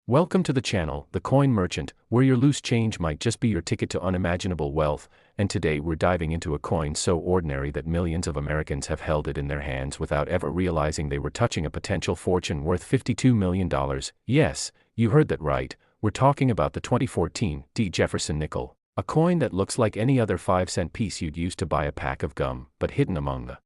Welcome to the channel, The Coin Merchant, where your loose change might just be your ticket to unimaginable wealth, and today we're diving into a coin so ordinary that millions of Americans have held it in their hands without ever realizing they were touching a potential fortune worth $52 million. Yes, you heard that right, we're talking about the 2014 D. Jefferson nickel, a coin that looks like any other 5-cent piece you'd use to buy a pack of gum, but hidden among the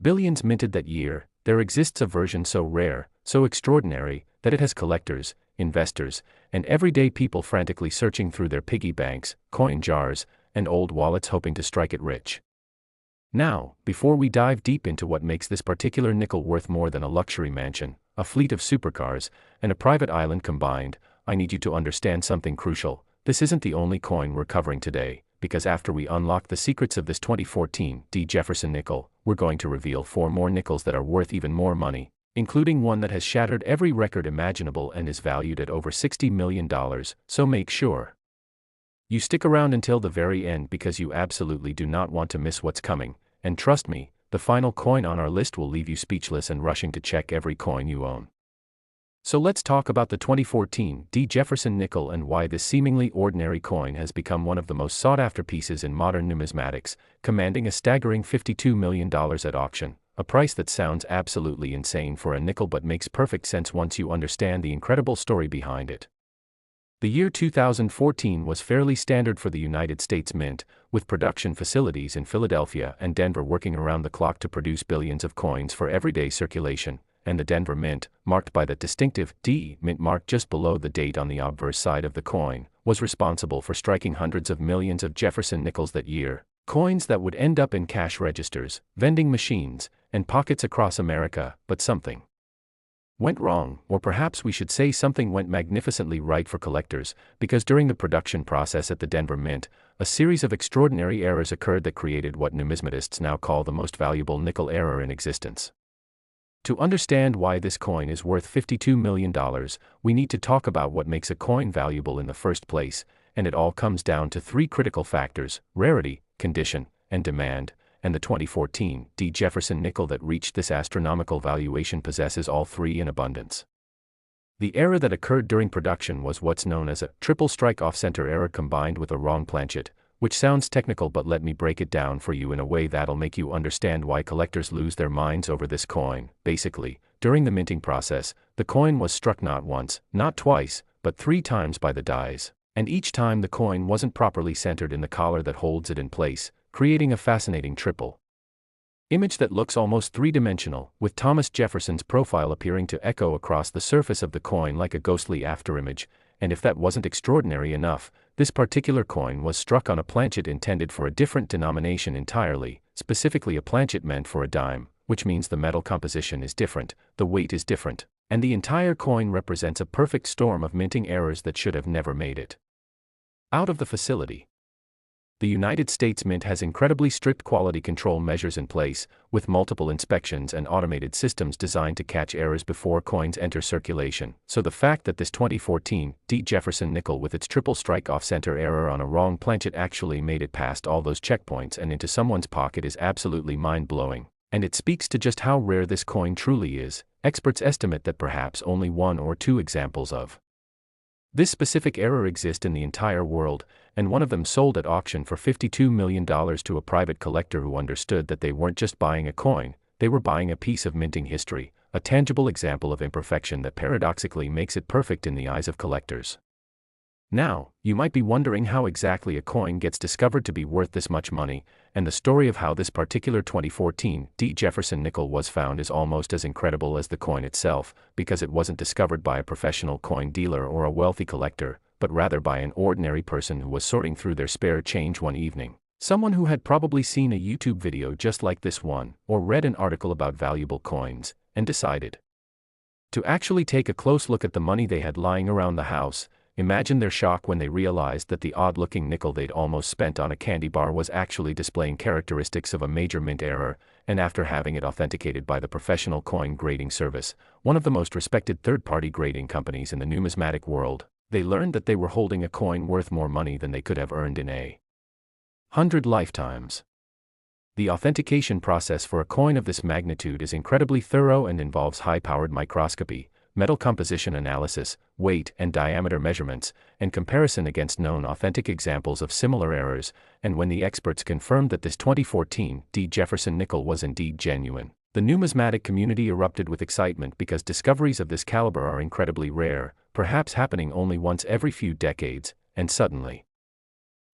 billions minted that year. There exists a version so rare, so extraordinary, that it has collectors, investors, and everyday people frantically searching through their piggy banks, coin jars, and old wallets hoping to strike it rich. Now, before we dive deep into what makes this particular nickel worth more than a luxury mansion, a fleet of supercars, and a private island combined, I need you to understand something crucial. This isn't the only coin we're covering today, because after we unlock the secrets of this 2014 D. Jefferson nickel, we're going to reveal 4 more nickels that are worth even more money, including one that has shattered every record imaginable and is valued at over $60 million, so make sure you stick around until the very end because you absolutely do not want to miss what's coming, and trust me, the final coin on our list will leave you speechless and rushing to check every coin you own. So let's talk about the 2014 D. Jefferson nickel and why this seemingly ordinary coin has become one of the most sought-after pieces in modern numismatics, commanding a staggering $52 million at auction, a price that sounds absolutely insane for a nickel but makes perfect sense once you understand the incredible story behind it. The year 2014 was fairly standard for the United States Mint, with production facilities in Philadelphia and Denver working around the clock to produce billions of coins for everyday circulation, and the Denver Mint, marked by the distinctive D Mint mark just below the date on the obverse side of the coin, was responsible for striking hundreds of millions of Jefferson nickels that year, coins that would end up in cash registers, vending machines, and pockets across America. But something went wrong, or perhaps we should say something went magnificently right for collectors, because during the production process at the Denver Mint, a series of extraordinary errors occurred that created what numismatists now call the most valuable nickel error in existence. To understand why this coin is worth $52 million, we need to talk about what makes a coin valuable in the first place, and it all comes down to 3 critical factors: rarity, condition, and demand, and the 2014 D. Jefferson nickel that reached this astronomical valuation possesses all 3 in abundance. The error that occurred during production was what's known as a triple strike off-center error combined with a wrong planchet, which sounds technical, but let me break it down for you in a way that'll make you understand why collectors lose their minds over this coin. Basically, during the minting process, the coin was struck not once, not twice, but 3 times by the dies, and each time the coin wasn't properly centered in the collar that holds it in place, creating a fascinating triple image that looks almost 3-dimensional, with Thomas Jefferson's profile appearing to echo across the surface of the coin like a ghostly afterimage. And if that wasn't extraordinary enough, this particular coin was struck on a planchet intended for a different denomination entirely, specifically a planchet meant for a dime, which means the metal composition is different, the weight is different, and the entire coin represents a perfect storm of minting errors that should have never made it out of the facility. The United States Mint has incredibly strict quality control measures in place, with multiple inspections and automated systems designed to catch errors before coins enter circulation. So the fact that this 2014 D. Jefferson nickel with its triple strike off-center error on a wrong planchet actually made it past all those checkpoints and into someone's pocket is absolutely mind-blowing, and it speaks to just how rare this coin truly is. Experts estimate that perhaps only 1 or 2 examples of this specific error exist in the entire world, and one of them sold at auction for $52 million to a private collector who understood that they weren't just buying a coin, they were buying a piece of minting history, a tangible example of imperfection that paradoxically makes it perfect in the eyes of collectors. Now, you might be wondering how exactly a coin gets discovered to be worth this much money, and the story of how this particular 2014 D. Jefferson nickel was found is almost as incredible as the coin itself, because it wasn't discovered by a professional coin dealer or a wealthy collector, but rather by an ordinary person who was sorting through their spare change one evening. Someone who had probably seen a YouTube video just like this one, or read an article about valuable coins, and decided to actually take a close look at the money they had lying around the house. Imagine their shock when they realized that the odd-looking nickel they'd almost spent on a candy bar was actually displaying characteristics of a major mint error, and after having it authenticated by the Professional Coin Grading Service, one of the most respected third-party grading companies in the numismatic world, they learned that they were holding a coin worth more money than they could have earned in 100 lifetimes. The authentication process for a coin of this magnitude is incredibly thorough and involves high-powered microscopy, metal composition analysis, weight and diameter measurements, and comparison against known authentic examples of similar errors, and when the experts confirmed that this 2014 D. Jefferson nickel was indeed genuine, the numismatic community erupted with excitement because discoveries of this caliber are incredibly rare, perhaps happening only once every few decades, and suddenly,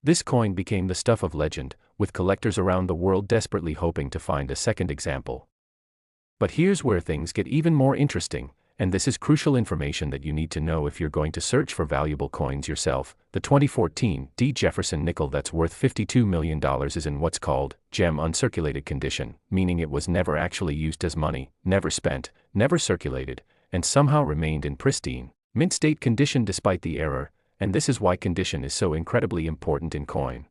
this coin became the stuff of legend, with collectors around the world desperately hoping to find a second example. But here's where things get even more interesting, and this is crucial information that you need to know if you're going to search for valuable coins yourself. The 2014 D. Jefferson nickel that's worth $52 million is in what's called gem uncirculated condition, meaning it was never actually used as money, never spent, never circulated, and somehow remained in pristine, mint state condition despite the error, and this is why condition is so incredibly important in coin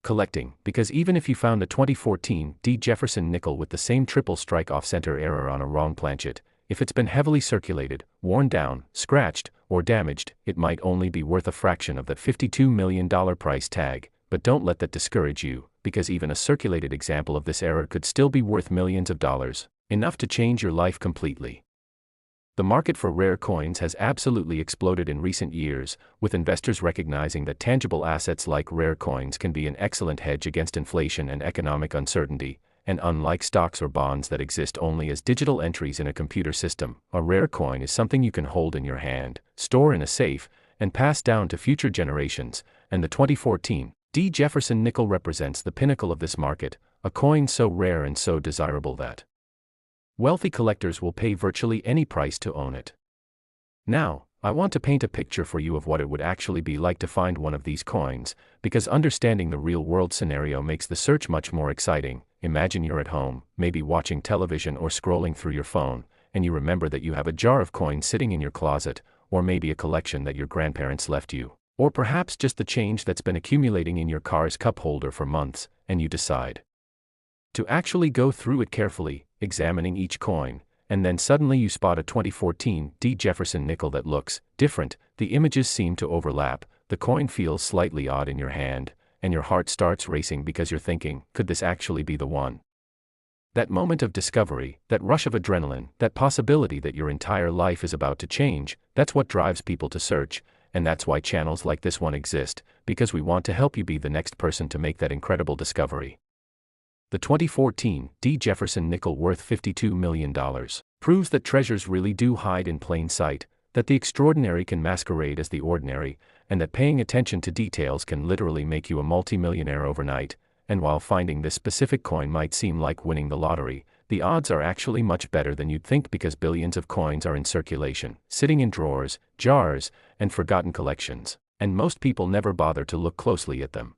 collecting, because even if you found a 2014 D. Jefferson nickel with the same triple strike off-center error on a wrong planchet, if it's been heavily circulated, worn down, scratched, or damaged, it might only be worth a fraction of that $52 million price tag. But don't let that discourage you, because even a circulated example of this error could still be worth millions of dollars, enough to change your life completely. The market for rare coins has absolutely exploded in recent years, with investors recognizing that tangible assets like rare coins can be an excellent hedge against inflation and economic uncertainty, and unlike stocks or bonds that exist only as digital entries in a computer system, a rare coin is something you can hold in your hand, store in a safe, and pass down to future generations, and the 2014 D. Jefferson nickel represents the pinnacle of this market, a coin so rare and so desirable that wealthy collectors will pay virtually any price to own it. Now, I want to paint a picture for you of what it would actually be like to find one of these coins, because understanding the real-world scenario makes the search much more exciting. Imagine you're at home, maybe watching television or scrolling through your phone, and you remember that you have a jar of coins sitting in your closet, or maybe a collection that your grandparents left you, or perhaps just the change that's been accumulating in your car's cup holder for months, and you decide to actually go through it carefully, examining each coin, and then suddenly you spot a 2014 D. Jefferson nickel that looks different. The images seem to overlap, the coin feels slightly odd in your hand, and your heart starts racing because you're thinking, could this actually be the one? That moment of discovery, that rush of adrenaline, that possibility that your entire life is about to change, that's what drives people to search, and that's why channels like this one exist, because we want to help you be the next person to make that incredible discovery. The 2014 D. Jefferson nickel worth $52 million proves that treasures really do hide in plain sight, that the extraordinary can masquerade as the ordinary, and that paying attention to details can literally make you a multimillionaire overnight. And while finding this specific coin might seem like winning the lottery, the odds are actually much better than you'd think, because billions of coins are in circulation, sitting in drawers, jars, and forgotten collections, and most people never bother to look closely at them.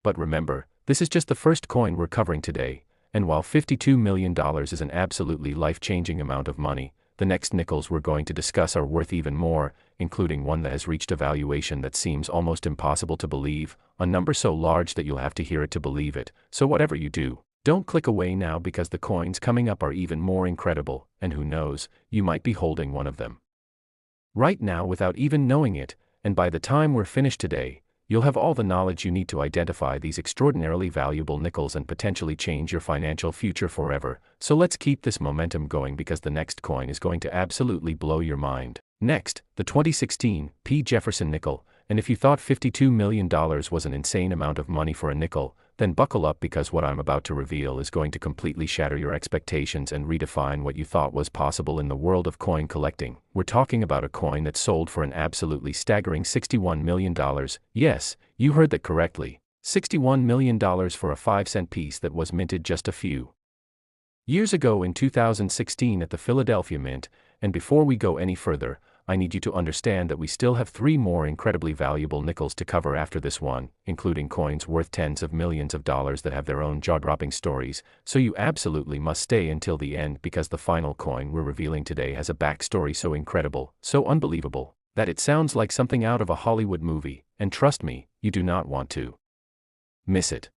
But remember, this is just the first coin we're covering today, and while $52 million is an absolutely life-changing amount of money, the next nickels we're going to discuss are worth even more, including one that has reached a valuation that seems almost impossible to believe, a number so large that you'll have to hear it to believe it. So whatever you do, don't click away now, because the coins coming up are even more incredible, and who knows, you might be holding one of them right now without even knowing it, and by the time we're finished today, you'll have all the knowledge you need to identify these extraordinarily valuable nickels and potentially change your financial future forever. So let's keep this momentum going, because the next coin is going to absolutely blow your mind. Next, the 2016 P. Jefferson nickel, and if you thought $52 million was an insane amount of money for a nickel, then buckle up, because what I'm about to reveal is going to completely shatter your expectations and redefine what you thought was possible in the world of coin collecting. We're talking about a coin that sold for an absolutely staggering $61 million. Yes, you heard that correctly. $61 million for a 5-cent piece that was minted just a few years ago in 2016 at the Philadelphia Mint. And before we go any further, I need you to understand that we still have 3 more incredibly valuable nickels to cover after this one, including coins worth tens of millions of dollars that have their own jaw-dropping stories, so you absolutely must stay until the end, because the final coin we're revealing today has a backstory so incredible, so unbelievable, that it sounds like something out of a Hollywood movie, and trust me, you do not want to miss it.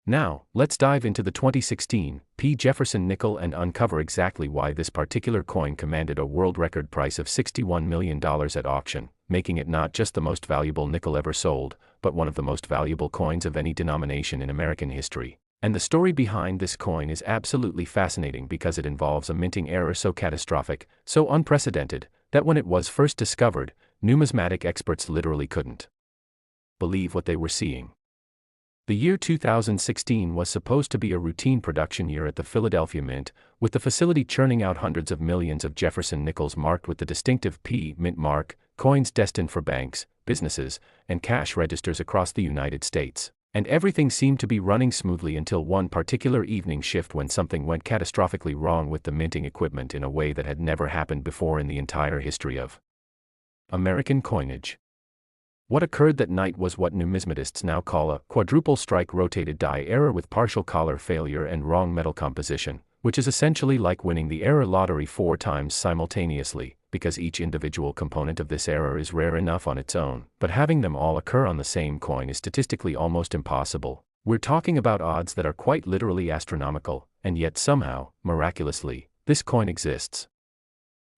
Now, let's dive into the 2016 P. Jefferson nickel and uncover exactly why this particular coin commanded a world record price of $61 million at auction, making it not just the most valuable nickel ever sold, but one of the most valuable coins of any denomination in American history. And the story behind this coin is absolutely fascinating because it involves a minting error so catastrophic, so unprecedented, that when it was first discovered, numismatic experts literally couldn't believe what they were seeing. The year 2016 was supposed to be a routine production year at the Philadelphia Mint, with the facility churning out hundreds of millions of Jefferson nickels marked with the distinctive P Mint mark, coins destined for banks, businesses, and cash registers across the United States. And everything seemed to be running smoothly until one particular evening shift when something went catastrophically wrong with the minting equipment in a way that had never happened before in the entire history of American coinage. What occurred that night was what numismatists now call a quadruple strike rotated die error with partial collar failure and wrong metal composition, which is essentially like winning the error lottery 4 times simultaneously, because each individual component of this error is rare enough on its own, but having them all occur on the same coin is statistically almost impossible. We're talking about odds that are quite literally astronomical, and yet somehow, miraculously, this coin exists.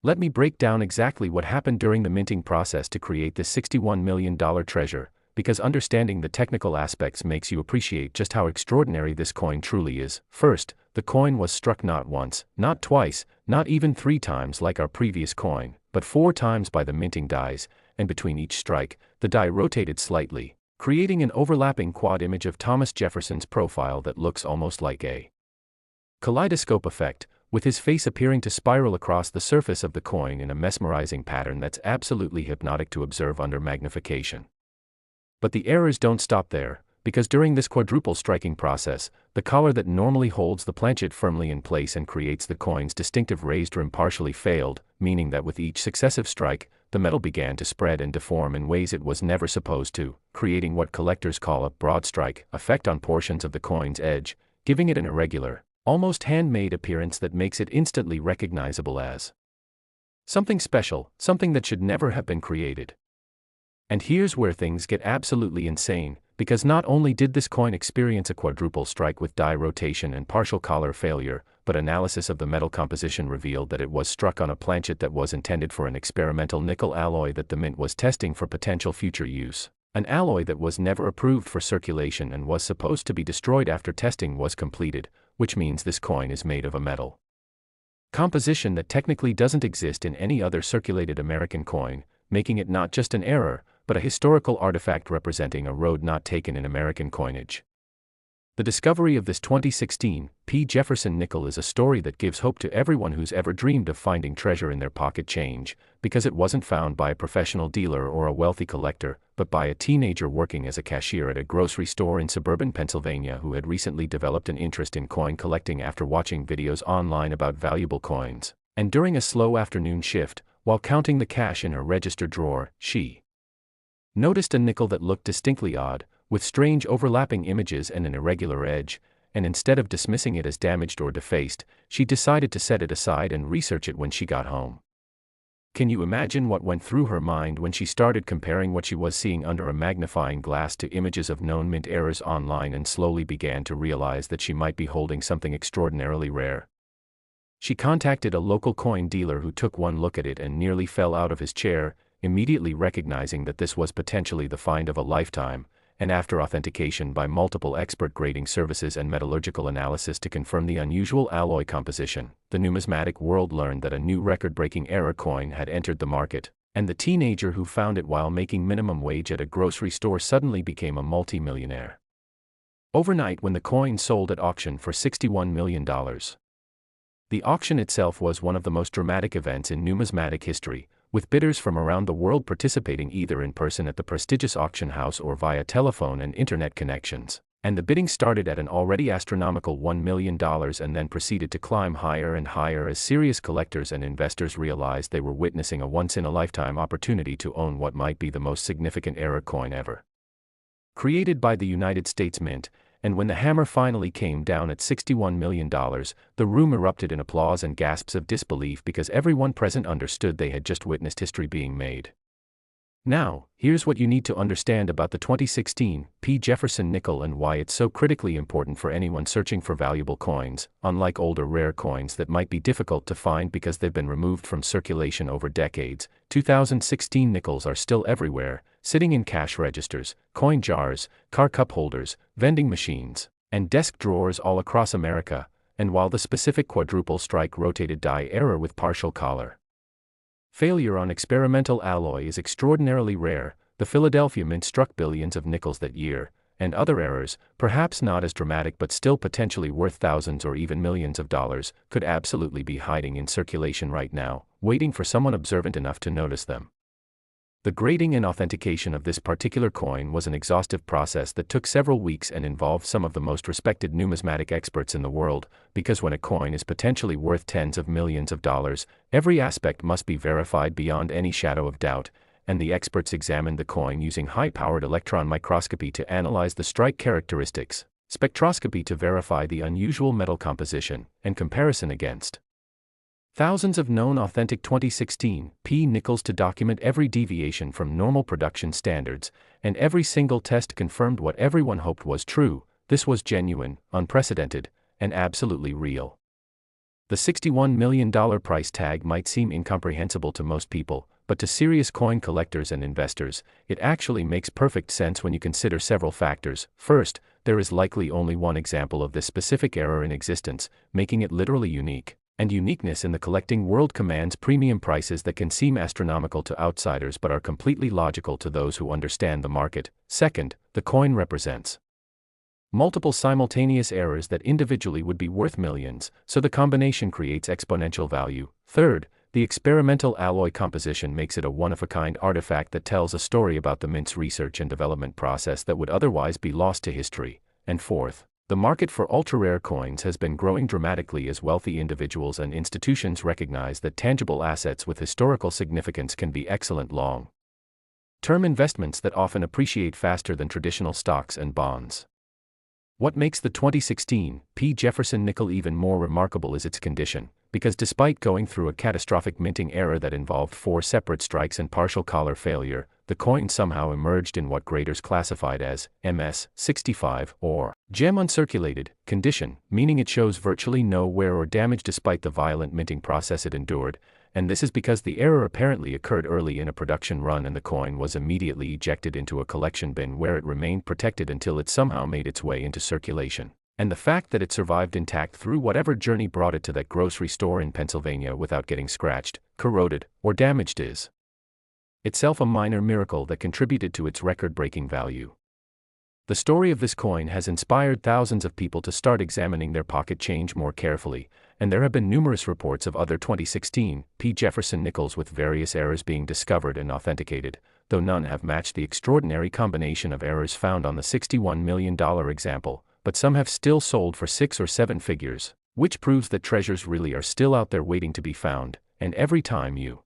Let me break down exactly what happened during the minting process to create this $61 million treasure, because understanding the technical aspects makes you appreciate just how extraordinary this coin truly is. First, the coin was struck not once, not twice, not even 3 times like our previous coin, but 4 times by the minting dies, and between each strike, the die rotated slightly, creating an overlapping quad image of Thomas Jefferson's profile that looks almost like a kaleidoscope effect, with his face appearing to spiral across the surface of the coin in a mesmerizing pattern that's absolutely hypnotic to observe under magnification. But the errors don't stop there, because during this quadruple striking process, the collar that normally holds the planchet firmly in place and creates the coin's distinctive raised rim partially failed, meaning that with each successive strike, the metal began to spread and deform in ways it was never supposed to, creating what collectors call a broad strike effect on portions of the coin's edge, giving it an irregular, almost handmade appearance that makes it instantly recognizable as something special, something that should never have been created. And here's where things get absolutely insane, because not only did this coin experience a quadruple strike with die rotation and partial collar failure, but analysis of the metal composition revealed that it was struck on a planchet that was intended for an experimental nickel alloy that the Mint was testing for potential future use, an alloy that was never approved for circulation and was supposed to be destroyed after testing was completed, which means this coin is made of a metal composition that technically doesn't exist in any other circulated American coin, making it not just an error, but a historical artifact representing a road not taken in American coinage. The discovery of this 2016 P. Jefferson nickel is a story that gives hope to everyone who's ever dreamed of finding treasure in their pocket change, because it wasn't found by a professional dealer or a wealthy collector, but by a teenager working as a cashier at a grocery store in suburban Pennsylvania who had recently developed an interest in coin collecting after watching videos online about valuable coins. And during a slow afternoon shift, while counting the cash in her register drawer, she noticed a nickel that looked distinctly odd, with strange overlapping images and an irregular edge, and instead of dismissing it as damaged or defaced, she decided to set it aside and research it when she got home. Can you imagine what went through her mind when she started comparing what she was seeing under a magnifying glass to images of known mint errors online and slowly began to realize that she might be holding something extraordinarily rare? She contacted a local coin dealer who took one look at it and nearly fell out of his chair, immediately recognizing that this was potentially the find of a lifetime, and after authentication by multiple expert grading services and metallurgical analysis to confirm the unusual alloy composition, the numismatic world learned that a new record-breaking error coin had entered the market, and the teenager who found it while making minimum wage at a grocery store suddenly became a multi-millionaire overnight when the coin sold at auction for $61 million. The auction itself was one of the most dramatic events in numismatic history, with bidders from around the world participating either in person at the prestigious auction house or via telephone and internet connections. And the bidding started at an already astronomical $1 million and then proceeded to climb higher and higher as serious collectors and investors realized they were witnessing a once-in-a-lifetime opportunity to own what might be the most significant error coin ever created by the United States Mint. And when the hammer finally came down at $61 million, the room erupted in applause and gasps of disbelief because everyone present understood they had just witnessed history being made. Now, here's what you need to understand about the 2016 P. Jefferson nickel and why it's so critically important for anyone searching for valuable coins, unlike older rare coins that might be difficult to find because they've been removed from circulation over decades. 2016 nickels are still everywhere, sitting in cash registers, coin jars, car cup holders, vending machines, and desk drawers all across America, and while the specific quadruple strike rotated die error with partial collar failure on experimental alloy is extraordinarily rare, the Philadelphia Mint struck billions of nickels that year, and other errors, perhaps not as dramatic but still potentially worth thousands or even millions of dollars, could absolutely be hiding in circulation right now, waiting for someone observant enough to notice them. The grading and authentication of this particular coin was an exhaustive process that took several weeks and involved some of the most respected numismatic experts in the world, because when a coin is potentially worth tens of millions of dollars, every aspect must be verified beyond any shadow of doubt, and the experts examined the coin using high-powered electron microscopy to analyze the strike characteristics, spectroscopy to verify the unusual metal composition, and comparison against thousands of known authentic 2016 P nickels to document every deviation from normal production standards, and every single test confirmed what everyone hoped was true: this was genuine, unprecedented, and absolutely real. The $61 million price tag might seem incomprehensible to most people, but to serious coin collectors and investors, it actually makes perfect sense when you consider several factors. First, there is likely only one example of this specific error in existence, making it literally unique. And uniqueness in the collecting world commands premium prices that can seem astronomical to outsiders but are completely logical to those who understand the market. Second, the coin represents multiple simultaneous errors that individually would be worth millions, so the combination creates exponential value. Third, the experimental alloy composition makes it a one-of-a-kind artifact that tells a story about the mint's research and development process that would otherwise be lost to history. And fourth, the market for ultra-rare coins has been growing dramatically as wealthy individuals and institutions recognize that tangible assets with historical significance can be excellent long-term investments that often appreciate faster than traditional stocks and bonds. What makes the 2016 P. Jefferson nickel even more remarkable is its condition, because despite going through a catastrophic minting error that involved 4 separate strikes and partial collar failure, the coin somehow emerged in what graders classified as MS-65 or gem uncirculated condition, meaning it shows virtually no wear or damage despite the violent minting process it endured, and this is because the error apparently occurred early in a production run and the coin was immediately ejected into a collection bin where it remained protected until it somehow made its way into circulation. And the fact that it survived intact through whatever journey brought it to that grocery store in Pennsylvania without getting scratched, corroded, or damaged is itself a minor miracle that contributed to its record-breaking value. The story of this coin has inspired thousands of people to start examining their pocket change more carefully, and there have been numerous reports of other 2016 P. Jefferson nickels with various errors being discovered and authenticated, though none have matched the extraordinary combination of errors found on the $61 million example, but some have still sold for 6 or 7 figures, which proves that treasures really are still out there waiting to be found, and every time you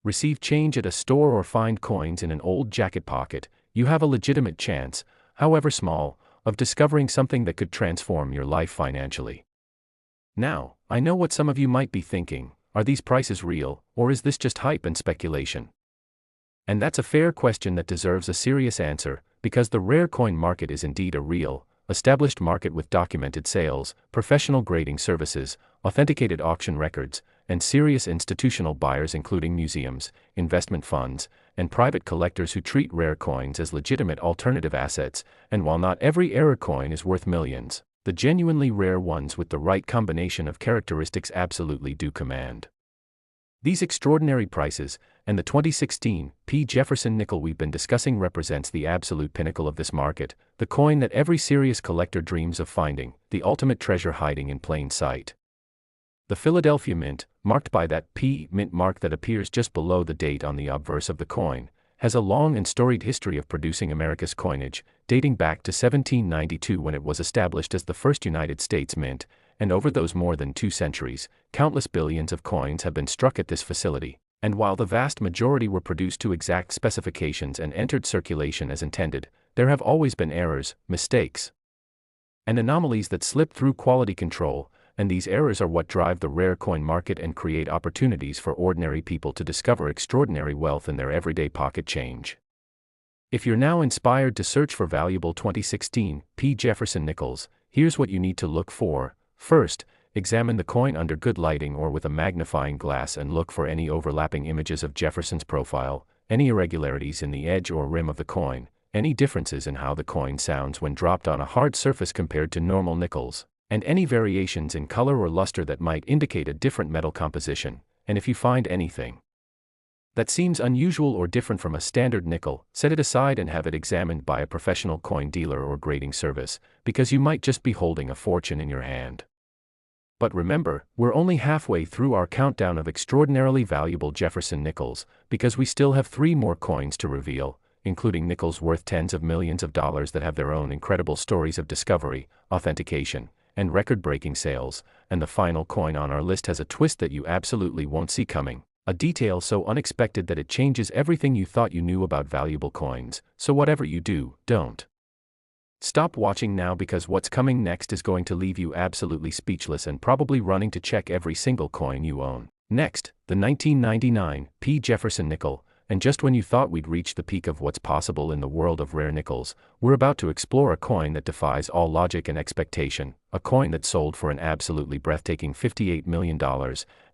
receive change at a store or find coins in an old jacket pocket, you have a legitimate chance, however small, of discovering something that could transform your life financially. Now, I know what some of you might be thinking: are these prices real, or is this just hype and speculation? And that's a fair question that deserves a serious answer, because the rare coin market is indeed a real, established market with documented sales, professional grading services, authenticated auction records, and serious institutional buyers including museums, investment funds, and private collectors who treat rare coins as legitimate alternative assets. And while not every error coin is worth millions, the genuinely rare ones with the right combination of characteristics absolutely do command these extraordinary prices, and the 2016 P. Jefferson nickel we've been discussing represents the absolute pinnacle of this market, the coin that every serious collector dreams of finding, the ultimate treasure hiding in plain sight. The Philadelphia Mint, marked by that P mint mark that appears just below the date on the obverse of the coin, has a long and storied history of producing America's coinage, dating back to 1792 when it was established as the first United States mint, and over those more than 2 centuries, countless billions of coins have been struck at this facility, and while the vast majority were produced to exact specifications and entered circulation as intended, there have always been errors, mistakes, and anomalies that slip through quality control, and these errors are what drive the rare coin market and create opportunities for ordinary people to discover extraordinary wealth in their everyday pocket change. If you're now inspired to search for valuable 2016 P. Jefferson nickels, here's what you need to look for. First, examine the coin under good lighting or with a magnifying glass and look for any overlapping images of Jefferson's profile, any irregularities in the edge or rim of the coin, any differences in how the coin sounds when dropped on a hard surface compared to normal nickels, and any variations in color or luster that might indicate a different metal composition, and if you find anything that seems unusual or different from a standard nickel, set it aside and have it examined by a professional coin dealer or grading service, because you might just be holding a fortune in your hand. But remember, we're only halfway through our countdown of extraordinarily valuable Jefferson nickels, because we still have 3 more coins to reveal, including nickels worth tens of millions of dollars that have their own incredible stories of discovery, authentication, and record-breaking sales, and the final coin on our list has a twist that you absolutely won't see coming. A detail so unexpected that it changes everything you thought you knew about valuable coins, so whatever you do, don't stop watching now, because what's coming next is going to leave you absolutely speechless and probably running to check every single coin you own. Next, the 1999 P. Jefferson nickel, and just when you thought we'd reached the peak of what's possible in the world of rare nickels, we're about to explore a coin that defies all logic and expectation, a coin that sold for an absolutely breathtaking $58 million,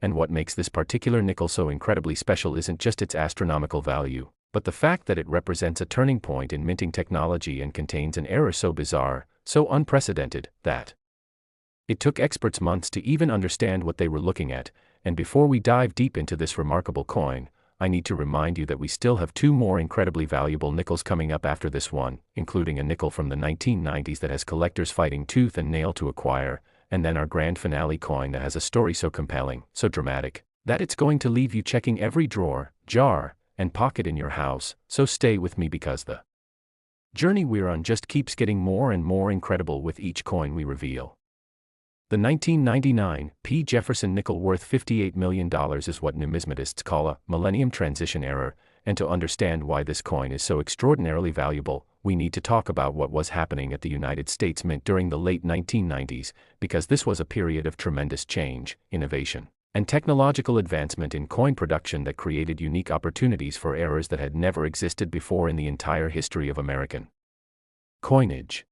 and what makes this particular nickel so incredibly special isn't just its astronomical value, but the fact that it represents a turning point in minting technology and contains an error so bizarre, so unprecedented, that it took experts months to even understand what they were looking at. And before we dive deep into this remarkable coin, I need to remind you that we still have 2 more incredibly valuable nickels coming up after this one, including a nickel from the 1990s that has collectors fighting tooth and nail to acquire, and then our grand finale coin that has a story so compelling, so dramatic, that it's going to leave you checking every drawer, jar, and pocket in your house. So stay with me, because the journey we're on just keeps getting more and more incredible with each coin we reveal. The 1999 P. Jefferson nickel worth $58 million is what numismatists call a millennium transition error, and to understand why this coin is so extraordinarily valuable, we need to talk about what was happening at the United States Mint during the late 1990s, because this was a period of tremendous change, innovation, and technological advancement in coin production that created unique opportunities for errors that had never existed before in the entire history of American coinage.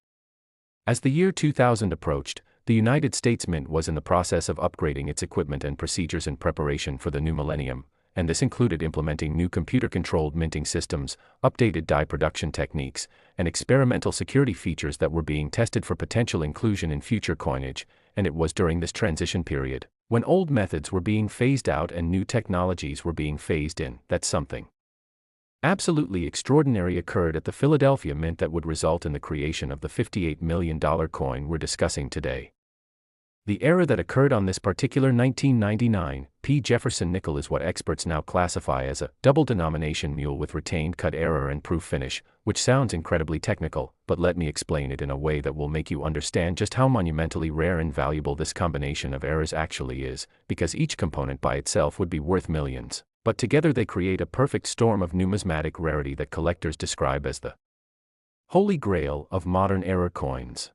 As the year 2000 approached, the United States Mint was in the process of upgrading its equipment and procedures in preparation for the new millennium, and this included implementing new computer-controlled minting systems, updated die production techniques, and experimental security features that were being tested for potential inclusion in future coinage. And it was during this transition period, when old methods were being phased out and new technologies were being phased in, that something absolutely extraordinary occurred at the Philadelphia Mint that would result in the creation of the $58 million coin we're discussing today. The error that occurred on this particular 1999 P. Jefferson nickel is what experts now classify as a double denomination mule with retained cut error and proof finish, which sounds incredibly technical, but let me explain it in a way that will make you understand just how monumentally rare and valuable this combination of errors actually is, because each component by itself would be worth millions, but together they create a perfect storm of numismatic rarity that collectors describe as the holy grail of modern error coins.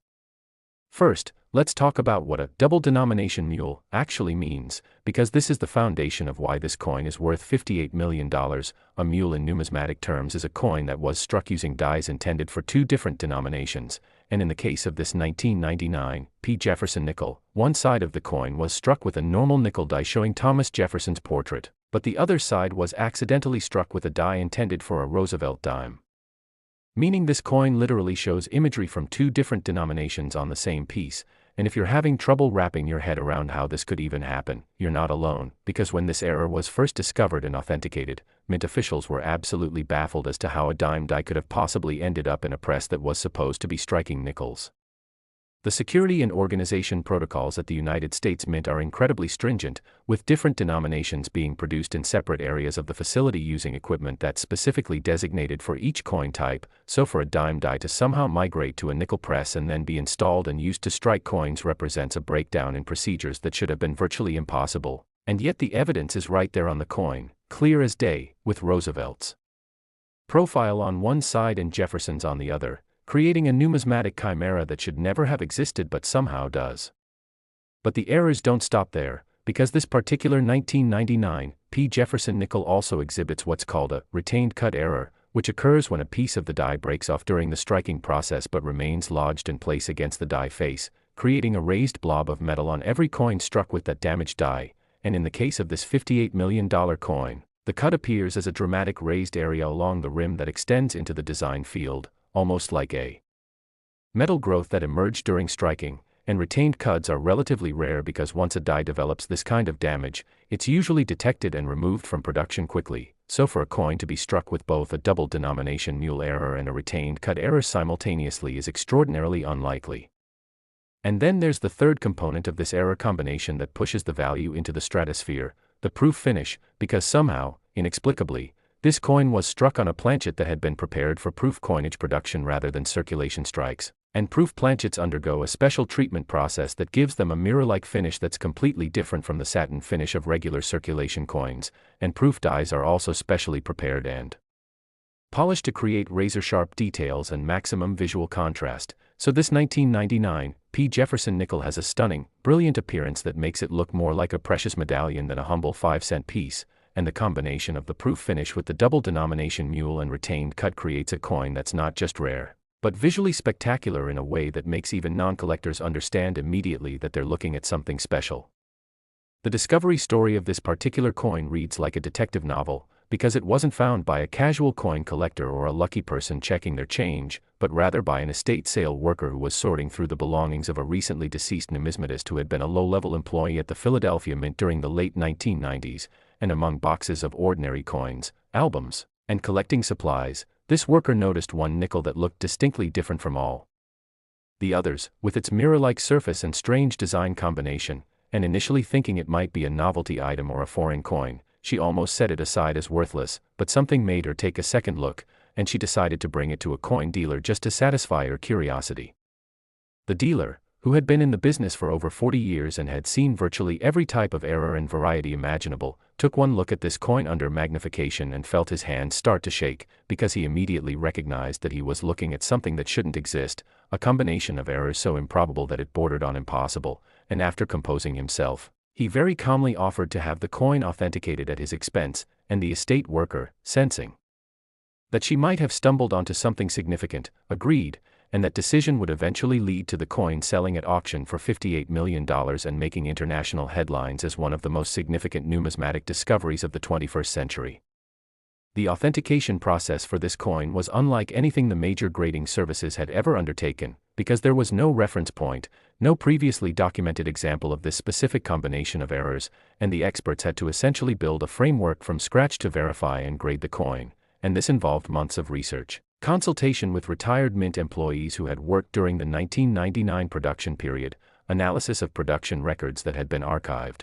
First, let's talk about what a double denomination mule actually means, because this is the foundation of why this coin is worth $58 million. A mule in numismatic terms is a coin that was struck using dies intended for 2 different denominations, and in the case of this 1999 P. Jefferson nickel, one side of the coin was struck with a normal nickel die showing Thomas Jefferson's portrait, but the other side was accidentally struck with a die intended for a Roosevelt dime. Meaning this coin literally shows imagery from 2 different denominations on the same piece, and if you're having trouble wrapping your head around how this could even happen, you're not alone, because when this error was first discovered and authenticated, Mint officials were absolutely baffled as to how a dime die could have possibly ended up in a press that was supposed to be striking nickels. The security and organization protocols at the United States Mint are incredibly stringent, with different denominations being produced in separate areas of the facility using equipment that's specifically designated for each coin type. So for a dime die to somehow migrate to a nickel press and then be installed and used to strike coins represents a breakdown in procedures that should have been virtually impossible, and yet the evidence is right there on the coin, clear as day, with Roosevelt's profile on one side and Jefferson's on the other, creating a numismatic chimera that should never have existed but somehow does. But the errors don't stop there, because this particular 1999 P. Jefferson nickel also exhibits what's called a retained cut error, which occurs when a piece of the die breaks off during the striking process but remains lodged in place against the die face, creating a raised blob of metal on every coin struck with that damaged die, and in the case of this $58 million coin, the cut appears as a dramatic raised area along the rim that extends into the design field, almost like a metal growth that emerged during striking, and retained cuds are relatively rare because once a die develops this kind of damage, it's usually detected and removed from production quickly, so for a coin to be struck with both a double denomination mule error and a retained cud error simultaneously is extraordinarily unlikely. And then there's the third component of this error combination that pushes the value into the stratosphere, the proof finish, because somehow, inexplicably, this coin was struck on a planchet that had been prepared for proof coinage production rather than circulation strikes, and proof planchets undergo a special treatment process that gives them a mirror-like finish that's completely different from the satin finish of regular circulation coins, and proof dies are also specially prepared and polished to create razor-sharp details and maximum visual contrast, so this 1999 P. Jefferson nickel has a stunning, brilliant appearance that makes it look more like a precious medallion than a humble 5-cent piece, and the combination of the proof finish with the double denomination mule and retained cut creates a coin that's not just rare, but visually spectacular in a way that makes even non-collectors understand immediately that they're looking at something special. The discovery story of this particular coin reads like a detective novel, because it wasn't found by a casual coin collector or a lucky person checking their change, but rather by an estate sale worker who was sorting through the belongings of a recently deceased numismatist who had been a low-level employee at the Philadelphia Mint during the late 1990s, and among boxes of ordinary coins, albums, and collecting supplies, this worker noticed one nickel that looked distinctly different from all the others, with its mirror-like surface and strange design combination, and initially thinking it might be a novelty item or a foreign coin, she almost set it aside as worthless, but something made her take a second look, and she decided to bring it to a coin dealer just to satisfy her curiosity. The dealer, who had been in the business for over 40 years and had seen virtually every type of error and variety imaginable, took one look at this coin under magnification and felt his hands start to shake, because he immediately recognized that he was looking at something that shouldn't exist, a combination of errors so improbable that it bordered on impossible, and after composing himself, he very calmly offered to have the coin authenticated at his expense, and the estate worker, sensing that she might have stumbled onto something significant, agreed, and that decision would eventually lead to the coin selling at auction for $58 million and making international headlines as one of the most significant numismatic discoveries of the 21st century. The authentication process for this coin was unlike anything the major grading services had ever undertaken, because there was no reference point, no previously documented example of this specific combination of errors, and the experts had to essentially build a framework from scratch to verify and grade the coin, and this involved months of research, consultation with retired Mint employees who had worked during the 1999 production period, analysis of production records that had been archived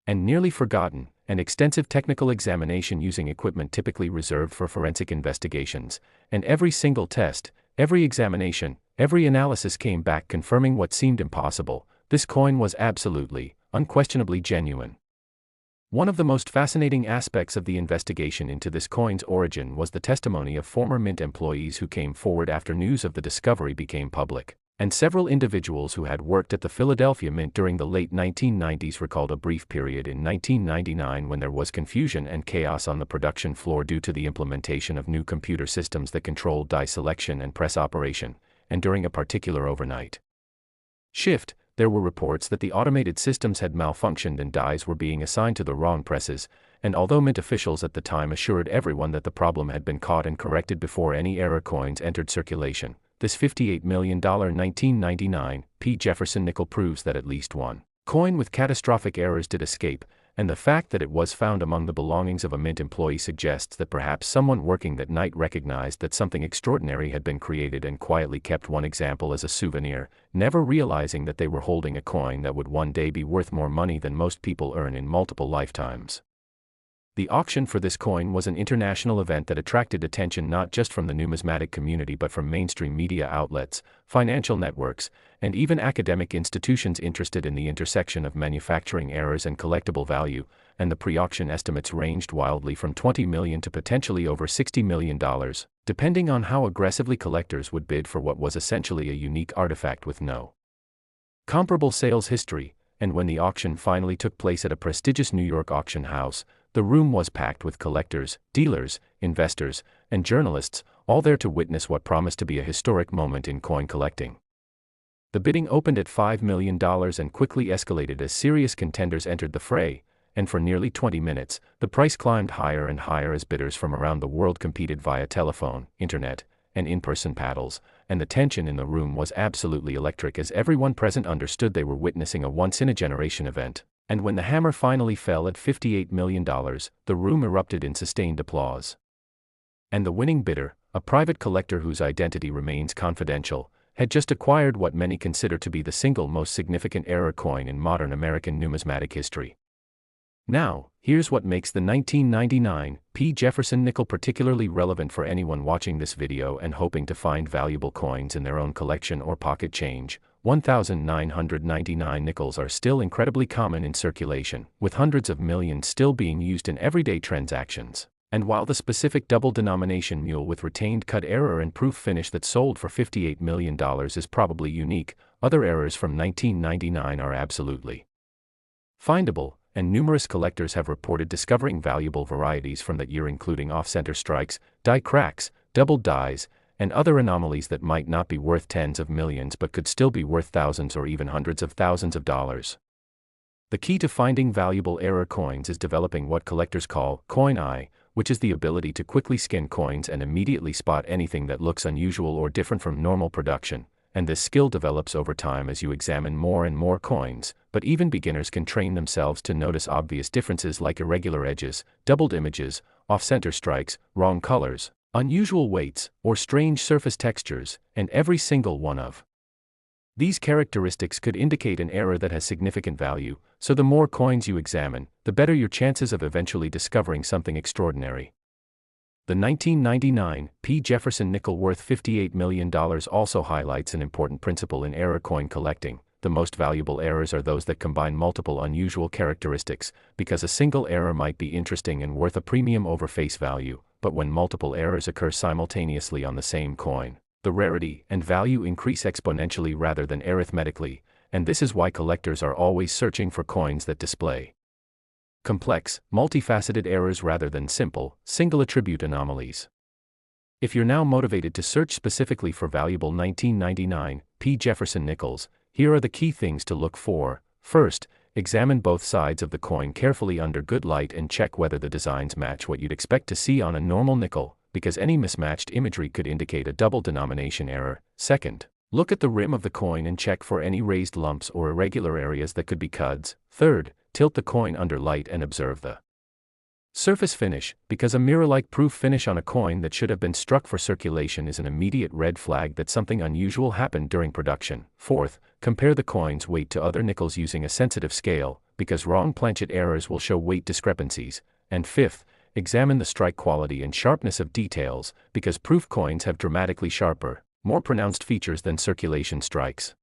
and nearly forgotten, and extensive technical examination using equipment typically reserved for forensic investigations, and every single test, every examination, every analysis came back confirming what seemed impossible: this coin was absolutely, unquestionably genuine. One of the most fascinating aspects of the investigation into this coin's origin was the testimony of former Mint employees who came forward after news of the discovery became public, and several individuals who had worked at the Philadelphia Mint during the late 1990s recalled a brief period in 1999 when there was confusion and chaos on the production floor due to the implementation of new computer systems that controlled die selection and press operation, and during a particular overnight shift, there were reports that the automated systems had malfunctioned and dies were being assigned to the wrong presses, and although Mint officials at the time assured everyone that the problem had been caught and corrected before any error coins entered circulation, this $58 million 1999 P. Jefferson nickel proves that at least one coin with catastrophic errors did escape, and the fact that it was found among the belongings of a Mint employee suggests that perhaps someone working that night recognized that something extraordinary had been created and quietly kept one example as a souvenir, never realizing that they were holding a coin that would one day be worth more money than most people earn in multiple lifetimes. The auction for this coin was an international event that attracted attention not just from the numismatic community but from mainstream media outlets, financial networks, and even academic institutions interested in the intersection of manufacturing errors and collectible value, and the pre-auction estimates ranged wildly from $20 million to potentially over $60 million, depending on how aggressively collectors would bid for what was essentially a unique artifact with no comparable sales history. And when the auction finally took place at a prestigious New York auction house, the room was packed with collectors, dealers, investors, and journalists, all there to witness what promised to be a historic moment in coin collecting. The bidding opened at $5 million and quickly escalated as serious contenders entered the fray, and for nearly 20 minutes, the price climbed higher and higher as bidders from around the world competed via telephone, internet, and in-person paddles, and the tension in the room was absolutely electric as everyone present understood they were witnessing a once-in-a-generation event. And when the hammer finally fell at $58 million, the room erupted in sustained applause. And the winning bidder, a private collector whose identity remains confidential, had just acquired what many consider to be the single most significant error coin in modern American numismatic history. Now, here's what makes the 1999 P. Jefferson nickel particularly relevant for anyone watching this video and hoping to find valuable coins in their own collection or pocket change. 1,999 nickels are still incredibly common in circulation, with hundreds of millions still being used in everyday transactions. And while the specific double-denomination mule with retained cut error and proof finish that sold for $58 million is probably unique, other errors from 1999 are absolutely findable, and numerous collectors have reported discovering valuable varieties from that year, including off-center strikes, die cracks, double dies, and other anomalies that might not be worth tens of millions but could still be worth thousands or even hundreds of thousands of dollars. The key to finding valuable error coins is developing what collectors call coin eye, which is the ability to quickly scan coins and immediately spot anything that looks unusual or different from normal production, and this skill develops over time as you examine more and more coins, but even beginners can train themselves to notice obvious differences like irregular edges, doubled images, off-center strikes, wrong colors, unusual weights, or strange surface textures, and every single one of these characteristics could indicate an error that has significant value, so the more coins you examine, the better your chances of eventually discovering something extraordinary. The 1999 P. Jefferson nickel worth $58 million also highlights an important principle in error coin collecting. The most valuable errors are those that combine multiple unusual characteristics, because a single error might be interesting and worth a premium over face value, but when multiple errors occur simultaneously on the same coin, the rarity and value increase exponentially rather than arithmetically, and this is why collectors are always searching for coins that display complex, multifaceted errors rather than simple, single-attribute anomalies. If you're now motivated to search specifically for valuable 1999 P. Jefferson nickels, here are the key things to look for. First, examine both sides of the coin carefully under good light and check whether the designs match what you'd expect to see on a normal nickel, because any mismatched imagery could indicate a double denomination error. Second, look at the rim of the coin and check for any raised lumps or irregular areas that could be cuds. Third, tilt the coin under light and observe the surface finish, because a mirror-like proof finish on a coin that should have been struck for circulation is an immediate red flag that something unusual happened during production. Fourth, compare the coin's weight to other nickels using a sensitive scale, because wrong planchet errors will show weight discrepancies. And fifth, examine the strike quality and sharpness of details, because proof coins have dramatically sharper, more pronounced features than circulation strikes.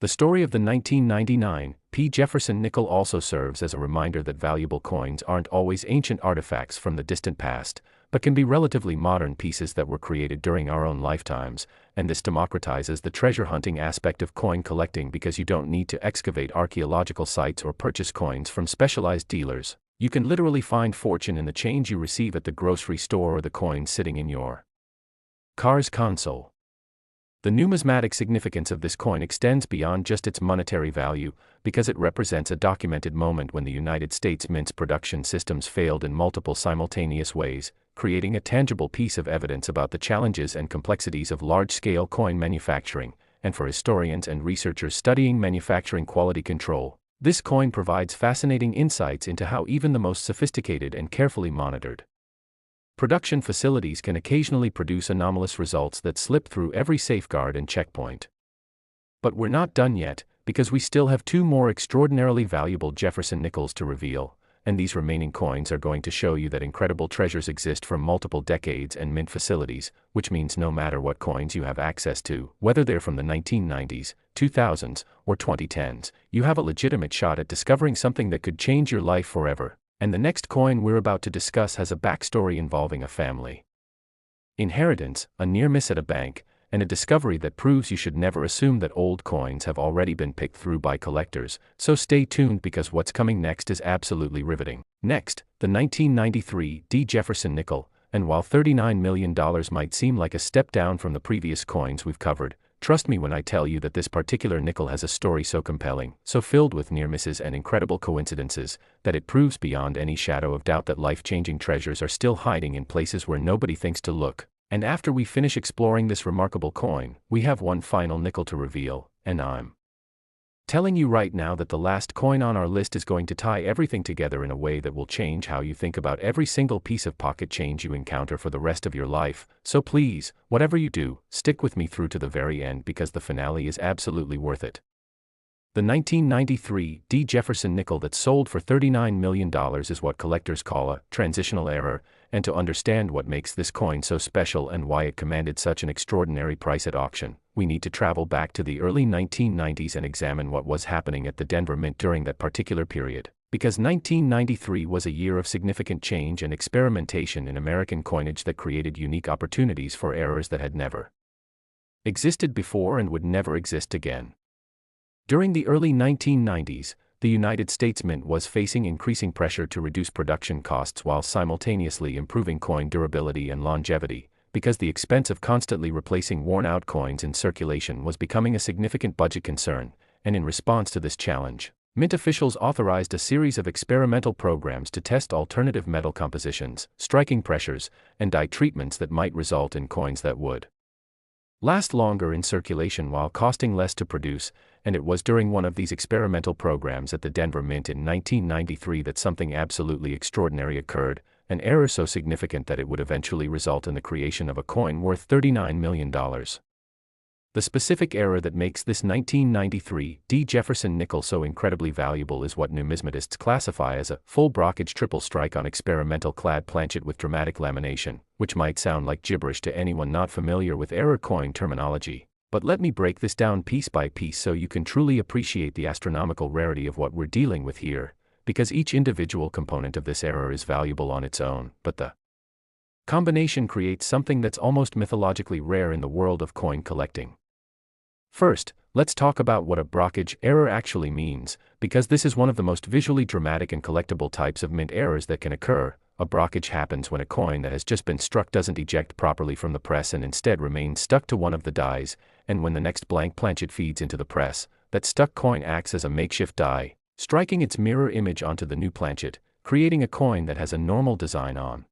The story of the 1999 P. Jefferson nickel also serves as a reminder that valuable coins aren't always ancient artifacts from the distant past, but can be relatively modern pieces that were created during our own lifetimes, and this democratizes the treasure hunting aspect of coin collecting because you don't need to excavate archaeological sites or purchase coins from specialized dealers. You can literally find fortune in the change you receive at the grocery store or the coins sitting in your car's console. The numismatic significance of this coin extends beyond just its monetary value, because it represents a documented moment when the United States Mint's production systems failed in multiple simultaneous ways, creating a tangible piece of evidence about the challenges and complexities of large-scale coin manufacturing. And for historians and researchers studying manufacturing quality control, this coin provides fascinating insights into how even the most sophisticated and carefully monitored production facilities can occasionally produce anomalous results that slip through every safeguard and checkpoint. But we're not done yet, because we still have two more extraordinarily valuable Jefferson nickels to reveal, and these remaining coins are going to show you that incredible treasures exist from multiple decades and mint facilities, which means no matter what coins you have access to, whether they're from the 1990s, 2000s, or 2010s, you have a legitimate shot at discovering something that could change your life forever. And the next coin we're about to discuss has a backstory involving a family inheritance, a near miss at a bank, and a discovery that proves you should never assume that old coins have already been picked through by collectors, so stay tuned because what's coming next is absolutely riveting. Next, the 1993 D. Jefferson nickel, and while $39 million might seem like a step down from the previous coins we've covered, trust me when I tell you that this particular nickel has a story so compelling, so filled with near misses and incredible coincidences, that it proves beyond any shadow of doubt that life-changing treasures are still hiding in places where nobody thinks to look. And after we finish exploring this remarkable coin, we have one final nickel to reveal, and I'm telling you right now that the last coin on our list is going to tie everything together in a way that will change how you think about every single piece of pocket change you encounter for the rest of your life. So please, whatever you do, stick with me through to the very end because the finale is absolutely worth it. The 1993 D. Jefferson nickel that sold for $39 million is what collectors call a transitional error, and to understand what makes this coin so special and why it commanded such an extraordinary price at auction, we need to travel back to the early 1990s and examine what was happening at the Denver Mint during that particular period. Because 1993 was a year of significant change and experimentation in American coinage that created unique opportunities for errors that had never existed before and would never exist again. During the early 1990s, the United States Mint was facing increasing pressure to reduce production costs while simultaneously improving coin durability and longevity, because the expense of constantly replacing worn-out coins in circulation was becoming a significant budget concern, and in response to this challenge, Mint officials authorized a series of experimental programs to test alternative metal compositions, striking pressures, and die treatments that might result in coins that would last longer in circulation while costing less to produce, and it was during one of these experimental programs at the Denver Mint in 1993 that something absolutely extraordinary occurred, an error so significant that it would eventually result in the creation of a coin worth $39 million. The specific error that makes this 1993 D. Jefferson nickel so incredibly valuable is what numismatists classify as a full brockage triple strike on experimental clad planchet with dramatic lamination, which might sound like gibberish to anyone not familiar with error coin terminology. But let me break this down piece by piece so you can truly appreciate the astronomical rarity of what we're dealing with here, because each individual component of this error is valuable on its own, but the combination creates something that's almost mythologically rare in the world of coin collecting. First, let's talk about what a brockage error actually means, because this is one of the most visually dramatic and collectible types of mint errors that can occur. A brockage happens when a coin that has just been struck doesn't eject properly from the press and instead remains stuck to one of the dies, and when the next blank planchet feeds into the press, that stuck coin acts as a makeshift die, striking its mirror image onto the new planchet, creating a coin that has a normal design on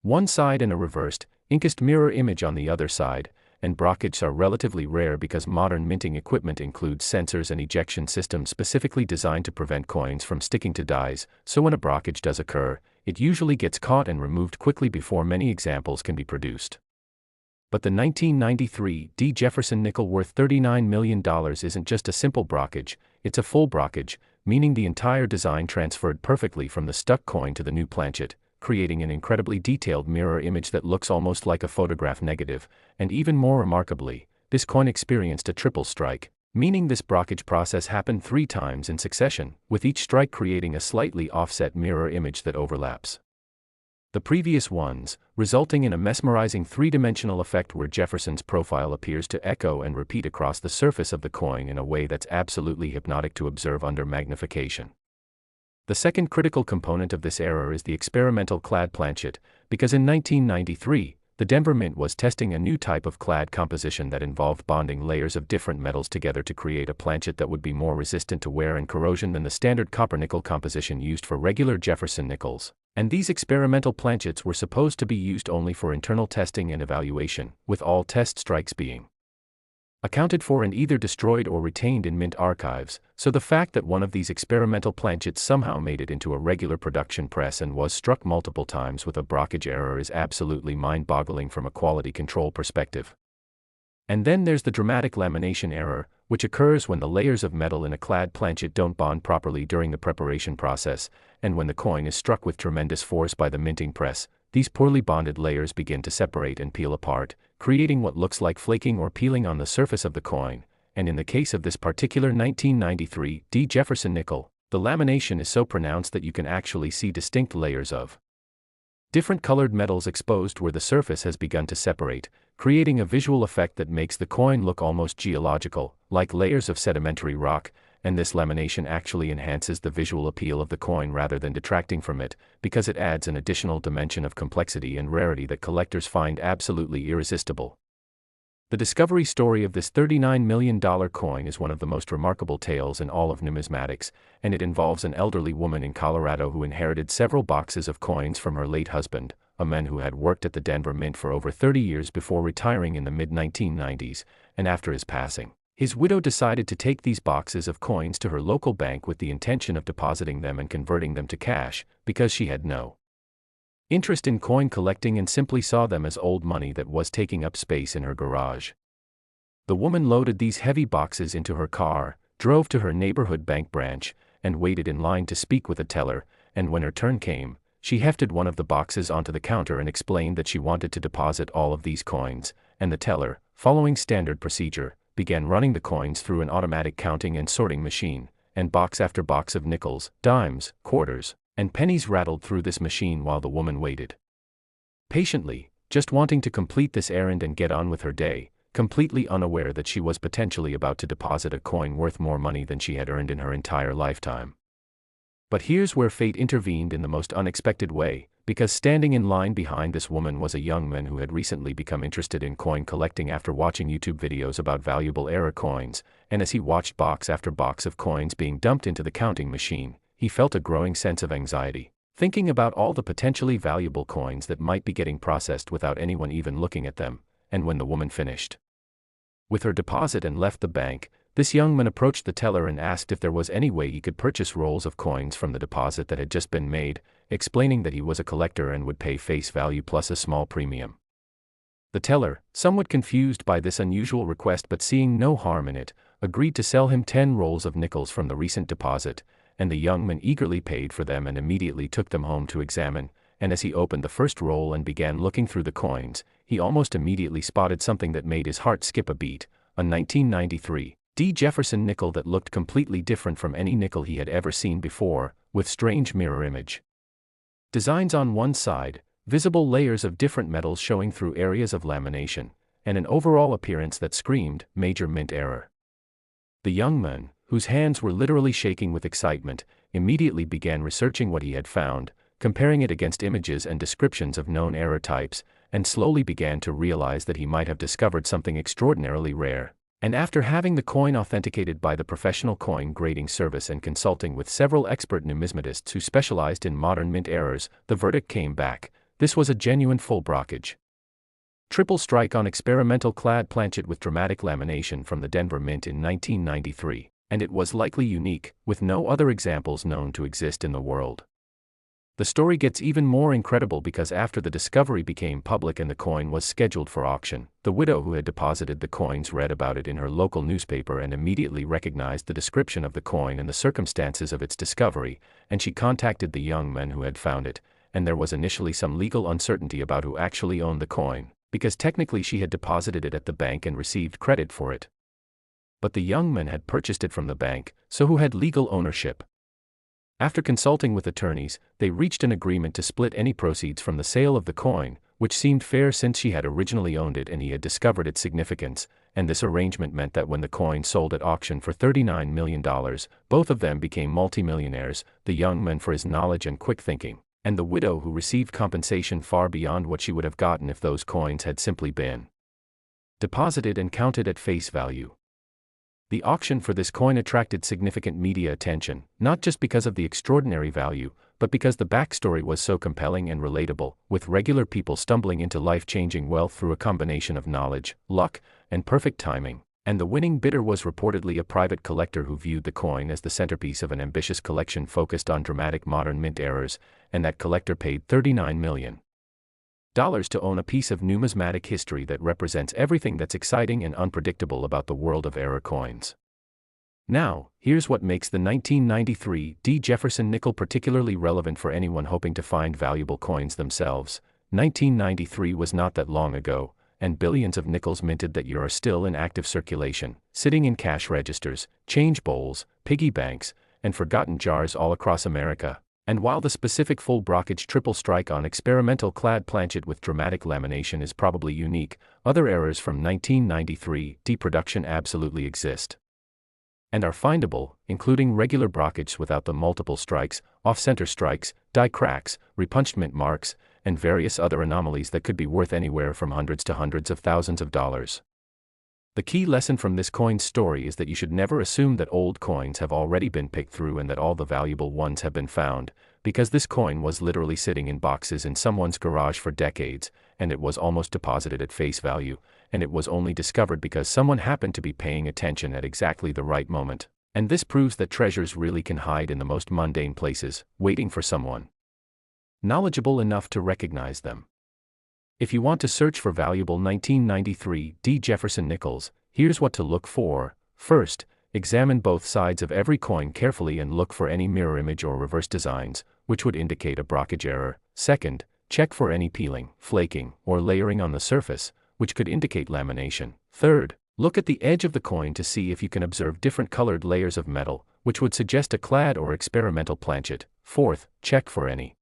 one side and a reversed, inked mirror image on the other side. And brockages are relatively rare because modern minting equipment includes sensors and ejection systems specifically designed to prevent coins from sticking to dies, so when a brockage does occur, it usually gets caught and removed quickly before many examples can be produced. But the 1993 D. Jefferson nickel worth $39 million isn't just a simple brockage, it's a full brockage, meaning the entire design transferred perfectly from the stuck coin to the new planchet, creating an incredibly detailed mirror image that looks almost like a photograph negative, and even more remarkably, this coin experienced a triple strike, meaning this brockage process happened 3 times in succession, with each strike creating a slightly offset mirror image that overlaps the previous ones, resulting in a mesmerizing 3-dimensional effect where Jefferson's profile appears to echo and repeat across the surface of the coin in a way that's absolutely hypnotic to observe under magnification. The second critical component of this error is the experimental clad planchet, because in 1993, the Denver Mint was testing a new type of clad composition that involved bonding layers of different metals together to create a planchet that would be more resistant to wear and corrosion than the standard copper-nickel composition used for regular Jefferson nickels. And these experimental planchets were supposed to be used only for internal testing and evaluation, with all test strikes being accounted for and either destroyed or retained in Mint archives, so the fact that one of these experimental planchets somehow made it into a regular production press and was struck multiple times with a brockage error is absolutely mind-boggling from a quality control perspective. And then there's the dramatic lamination error, which occurs when the layers of metal in a clad planchet don't bond properly during the preparation process, and when the coin is struck with tremendous force by the minting press, these poorly bonded layers begin to separate and peel apart, creating what looks like flaking or peeling on the surface of the coin, and in the case of this particular 1993 D. Jefferson nickel, the lamination is so pronounced that you can actually see distinct layers of different colored metals exposed where the surface has begun to separate, creating a visual effect that makes the coin look almost geological, like layers of sedimentary rock, and this lamination actually enhances the visual appeal of the coin rather than detracting from it, because it adds an additional dimension of complexity and rarity that collectors find absolutely irresistible. The discovery story of this $39 million coin is one of the most remarkable tales in all of numismatics, and it involves an elderly woman in Colorado who inherited several boxes of coins from her late husband, a man who had worked at the Denver Mint for over 30 years before retiring in the mid-1990s, and after his passing, his widow decided to take these boxes of coins to her local bank with the intention of depositing them and converting them to cash, because she had no interest in coin collecting and simply saw them as old money that was taking up space in her garage. The woman loaded these heavy boxes into her car, drove to her neighborhood bank branch, and waited in line to speak with a teller, and when her turn came, she hefted one of the boxes onto the counter and explained that she wanted to deposit all of these coins, and the teller, following standard procedure, began running the coins through an automatic counting and sorting machine, and box after box of nickels, dimes, quarters, and pennies rattled through this machine while the woman waited patiently, just wanting to complete this errand and get on with her day, completely unaware that she was potentially about to deposit a coin worth more money than she had earned in her entire lifetime. But here's where fate intervened in the most unexpected way, because standing in line behind this woman was a young man who had recently become interested in coin collecting after watching YouTube videos about valuable era coins, and as he watched box after box of coins being dumped into the counting machine, he felt a growing sense of anxiety, thinking about all the potentially valuable coins that might be getting processed without anyone even looking at them. And when the woman finished with her deposit and left the bank, this young man approached the teller and asked if there was any way he could purchase rolls of coins from the deposit that had just been made, explaining that he was a collector and would pay face value plus a small premium. The teller, somewhat confused by this unusual request but seeing no harm in it, agreed to sell him 10 rolls of nickels from the recent deposit, and the young man eagerly paid for them and immediately took them home to examine, and as he opened the first roll and began looking through the coins, he almost immediately spotted something that made his heart skip a beat, a 1993 D. Jefferson nickel that looked completely different from any nickel he had ever seen before, with strange mirror image designs on one side, visible layers of different metals showing through areas of lamination, and an overall appearance that screamed major mint error. The young man, whose hands were literally shaking with excitement, immediately began researching what he had found, comparing it against images and descriptions of known error types, and slowly began to realize that he might have discovered something extraordinarily rare. And after having the coin authenticated by the professional coin grading service and consulting with several expert numismatists who specialized in modern mint errors, the verdict came back: this was a genuine full brockage triple strike on experimental clad planchet with dramatic lamination from the Denver Mint in 1993, and it was likely unique, with no other examples known to exist in the world. The story gets even more incredible because after the discovery became public and the coin was scheduled for auction, the widow who had deposited the coins read about it in her local newspaper and immediately recognized the description of the coin and the circumstances of its discovery, and she contacted the young man who had found it, and there was initially some legal uncertainty about who actually owned the coin, because technically she had deposited it at the bank and received credit for it. But the young man had purchased it from the bank, so who had legal ownership? After consulting with attorneys, they reached an agreement to split any proceeds from the sale of the coin, which seemed fair since she had originally owned it and he had discovered its significance, and this arrangement meant that when the coin sold at auction for $39 million, both of them became multimillionaires, the young man for his knowledge and quick thinking, and the widow who received compensation far beyond what she would have gotten if those coins had simply been deposited and counted at face value. The auction for this coin attracted significant media attention, not just because of the extraordinary value, but because the backstory was so compelling and relatable, with regular people stumbling into life-changing wealth through a combination of knowledge, luck, and perfect timing. And the winning bidder was reportedly a private collector who viewed the coin as the centerpiece of an ambitious collection focused on dramatic modern mint errors, and that collector paid $39 million to own a piece of numismatic history that represents everything that's exciting and unpredictable about the world of error coins. Now, here's what makes the 1993 D. Jefferson nickel particularly relevant for anyone hoping to find valuable coins themselves. 1993 was not that long ago, and billions of nickels minted that year are still in active circulation, sitting in cash registers, change bowls, piggy banks, and forgotten jars all across America. And while the specific full brockage triple strike on experimental clad planchet with dramatic lamination is probably unique, other errors from 1993 D production absolutely exist and are findable, including regular brockage without the multiple strikes, off-center strikes, die cracks, repunched mint marks, and various other anomalies that could be worth anywhere from hundreds to hundreds of thousands of dollars. The key lesson from this coin's story is that you should never assume that old coins have already been picked through and that all the valuable ones have been found, because this coin was literally sitting in boxes in someone's garage for decades, and it was almost deposited at face value, and it was only discovered because someone happened to be paying attention at exactly the right moment. And this proves that treasures really can hide in the most mundane places, waiting for someone knowledgeable enough to recognize them. If you want to search for valuable 1993 D. Jefferson nickels, here's what to look for. First, examine both sides of every coin carefully and look for any mirror image or reverse designs, which would indicate a brockage error. Second, check for any peeling, flaking, or layering on the surface, which could indicate lamination. Third, look at the edge of the coin to see if you can observe different colored layers of metal, which would suggest a clad or experimental planchet. Fourth, check for any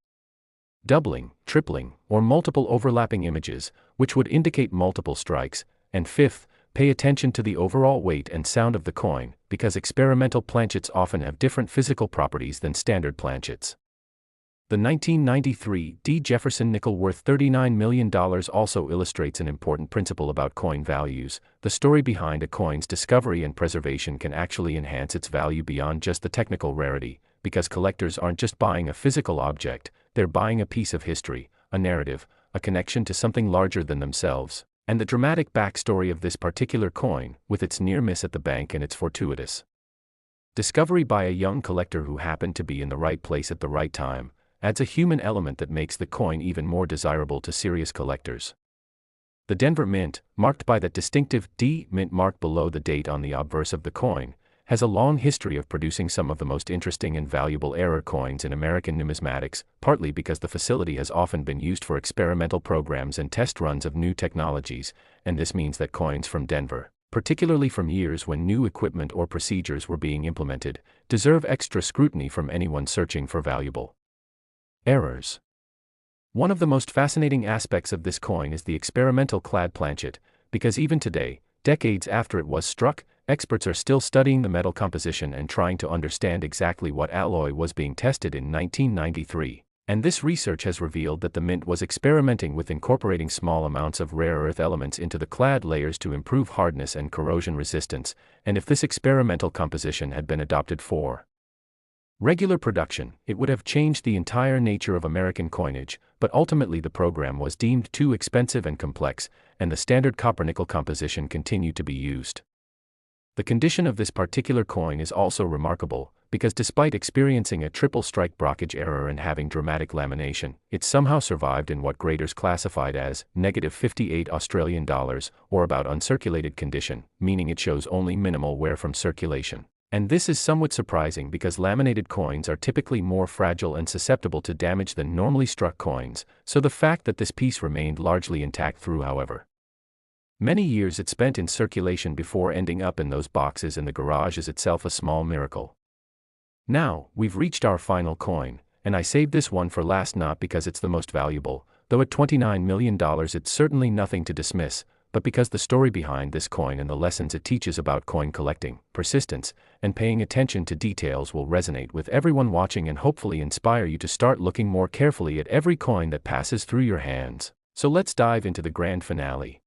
doubling, tripling, or multiple overlapping images, which would indicate multiple strikes. And fifth, pay attention to the overall weight and sound of the coin, because experimental planchets often have different physical properties than standard planchets. The 1993 D. Jefferson nickel worth $39 million also illustrates an important principle about coin values. The story behind a coin's discovery and preservation can actually enhance its value beyond just the technical rarity, because collectors aren't just buying a physical object, they're buying a piece of history, a narrative, a connection to something larger than themselves. And the dramatic backstory of this particular coin, with its near miss at the bank and its fortuitous discovery by a young collector who happened to be in the right place at the right time, adds a human element that makes the coin even more desirable to serious collectors. The Denver Mint, marked by that distinctive D Mint mark below the date on the obverse of the coin, has a long history of producing some of the most interesting and valuable error coins in American numismatics, partly because the facility has often been used for experimental programs and test runs of new technologies, and this means that coins from Denver, particularly from years when new equipment or procedures were being implemented, deserve extra scrutiny from anyone searching for valuable errors. One of the most fascinating aspects of this coin is the experimental clad planchet, because even today, decades after it was struck, experts are still studying the metal composition and trying to understand exactly what alloy was being tested in 1993. And this research has revealed that the Mint was experimenting with incorporating small amounts of rare earth elements into the clad layers to improve hardness and corrosion resistance, and if this experimental composition had been adopted for regular production, it would have changed the entire nature of American coinage, but ultimately the program was deemed too expensive and complex, and the standard copper-nickel composition continued to be used. The condition of this particular coin is also remarkable, because despite experiencing a triple strike brockage error and having dramatic lamination, it somehow survived in what graders classified as -58 Australian dollars, or about uncirculated condition, meaning it shows only minimal wear from circulation. And this is somewhat surprising because laminated coins are typically more fragile and susceptible to damage than normally struck coins, so the fact that this piece remained largely intact through however many years it spent in circulation before ending up in those boxes in the garage is itself a small miracle. Now, we've reached our final coin, and I saved this one for last not because it's the most valuable, though at $29 million it's certainly nothing to dismiss, but because the story behind this coin and the lessons it teaches about coin collecting, persistence, and paying attention to details will resonate with everyone watching and hopefully inspire you to start looking more carefully at every coin that passes through your hands. So let's dive into the grand finale.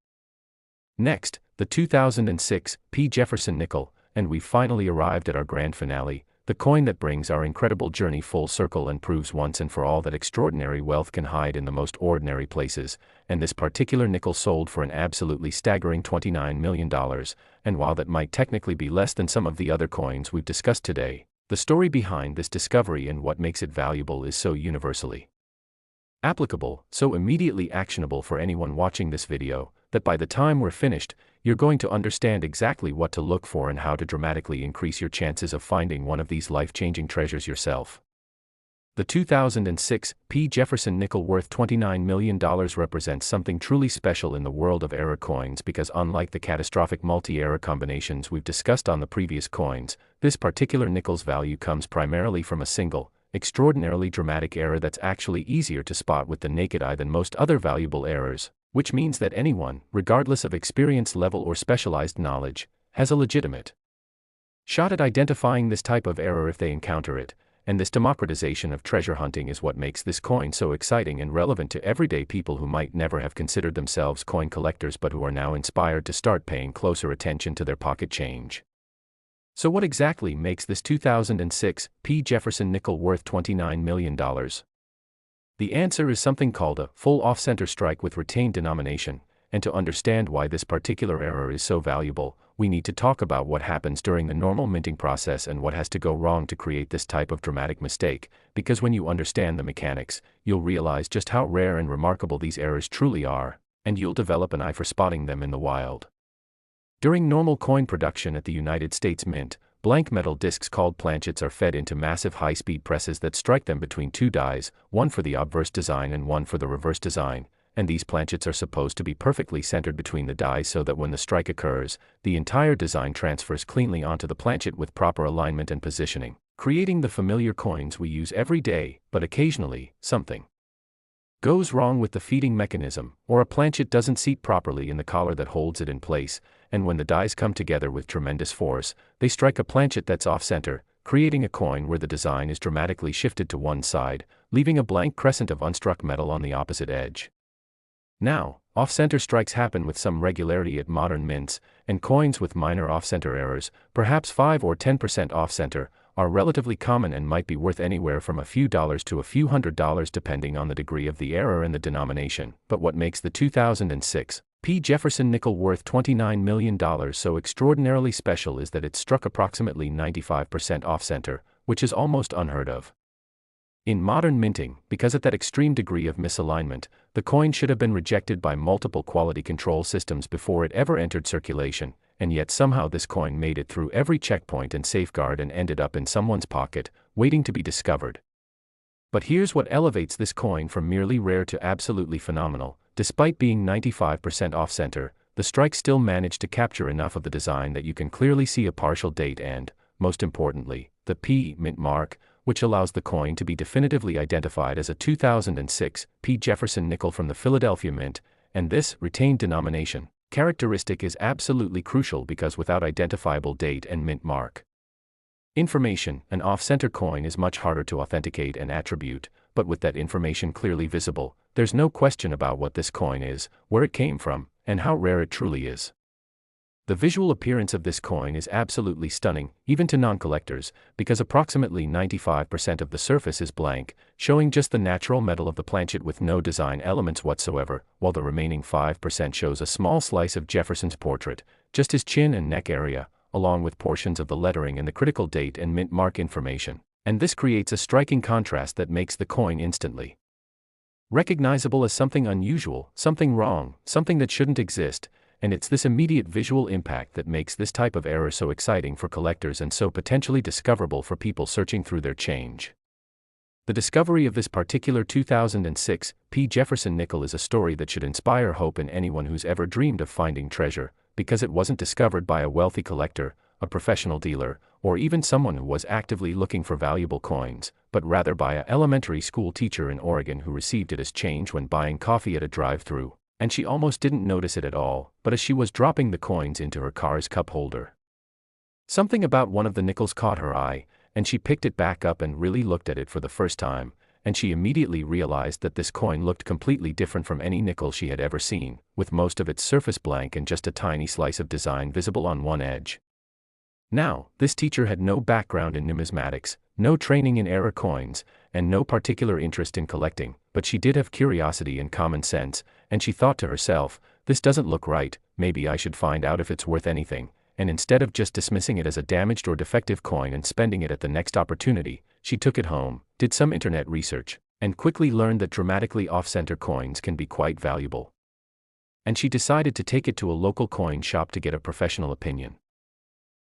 Next, the 2006 P. Jefferson nickel, and we've finally arrived at our grand finale, the coin that brings our incredible journey full circle and proves once and for all that extraordinary wealth can hide in the most ordinary places, and this particular nickel sold for an absolutely staggering $29 million, and while that might technically be less than some of the other coins we've discussed today, the story behind this discovery and what makes it valuable is so universally applicable, so immediately actionable for anyone watching this video, that by the time we're finished, you're going to understand exactly what to look for and how to dramatically increase your chances of finding one of these life-changing treasures yourself. The 2006 P. Jefferson nickel worth $29 million represents something truly special in the world of error coins because unlike the catastrophic multi-error combinations we've discussed on the previous coins, this particular nickel's value comes primarily from a single, extraordinarily dramatic error that's actually easier to spot with the naked eye than most other valuable errors, which means that anyone, regardless of experience level or specialized knowledge, has a legitimate shot at identifying this type of error if they encounter it, and this democratization of treasure hunting is what makes this coin so exciting and relevant to everyday people who might never have considered themselves coin collectors but who are now inspired to start paying closer attention to their pocket change. So what exactly makes this 2006 P. Jefferson nickel worth $29 million? The answer is something called a full off-center strike with retained denomination, and to understand why this particular error is so valuable, we need to talk about what happens during the normal minting process and what has to go wrong to create this type of dramatic mistake, because when you understand the mechanics, you'll realize just how rare and remarkable these errors truly are, and you'll develop an eye for spotting them in the wild. During normal coin production at the United States Mint, blank metal discs called planchets are fed into massive high-speed presses that strike them between two dies, one for the obverse design and one for the reverse design, and these planchets are supposed to be perfectly centered between the dies so that when the strike occurs, the entire design transfers cleanly onto the planchet with proper alignment and positioning, creating the familiar coins we use every day, but occasionally, something goes wrong with the feeding mechanism, or a planchet doesn't seat properly in the collar that holds it in place, and when the dies come together with tremendous force, they strike a planchet that's off-center, creating a coin where the design is dramatically shifted to one side, leaving a blank crescent of unstruck metal on the opposite edge. Now, off-center strikes happen with some regularity at modern mints, and coins with minor off-center errors, perhaps 5 or 10% off-center, are relatively common and might be worth anywhere from a few dollars to a few $100s depending on the degree of the error and the denomination. But what makes the 2006 P. Jefferson nickel worth $29 million so extraordinarily special is that it struck approximately 95% off-center, which is almost unheard of in modern minting, because at that extreme degree of misalignment, the coin should have been rejected by multiple quality control systems before it ever entered circulation, and yet somehow this coin made it through every checkpoint and safeguard and ended up in someone's pocket, waiting to be discovered. But here's what elevates this coin from merely rare to absolutely phenomenal. Despite being 95% off-center, the strike still managed to capture enough of the design that you can clearly see a partial date and, most importantly, the P mint mark, which allows the coin to be definitively identified as a 2006 P. Jefferson nickel from the Philadelphia Mint, and this retained denomination characteristic is absolutely crucial because without identifiable date and mint mark information, an off-center coin is much harder to authenticate and attribute, but with that information clearly visible, there's no question about what this coin is, where it came from, and how rare it truly is. The visual appearance of this coin is absolutely stunning, even to non-collectors, because approximately 95% of the surface is blank, showing just the natural metal of the planchet with no design elements whatsoever, while the remaining 5% shows a small slice of Jefferson's portrait, just his chin and neck area, along with portions of the lettering and the critical date and mint mark information, and this creates a striking contrast that makes the coin instantly recognizable as something unusual, something wrong, something that shouldn't exist. And it's this immediate visual impact that makes this type of error so exciting for collectors and so potentially discoverable for people searching through their change. The discovery of this particular 2006 P. Jefferson nickel is a story that should inspire hope in anyone who's ever dreamed of finding treasure, because it wasn't discovered by a wealthy collector, a professional dealer, or even someone who was actively looking for valuable coins, but rather by an elementary school teacher in Oregon who received it as change when buying coffee at a drive-thru. And she almost didn't notice it at all, but as she was dropping the coins into her car's cup holder, something about one of the nickels caught her eye, and she picked it back up and really looked at it for the first time, and she immediately realized that this coin looked completely different from any nickel she had ever seen, with most of its surface blank and just a tiny slice of design visible on one edge. Now, this teacher had no background in numismatics, no training in error coins, and no particular interest in collecting, but she did have curiosity and common sense, and she thought to herself, this doesn't look right, maybe I should find out if it's worth anything, and instead of just dismissing it as a damaged or defective coin and spending it at the next opportunity, she took it home, did some internet research, and quickly learned that dramatically off-center coins can be quite valuable. And she decided to take it to a local coin shop to get a professional opinion.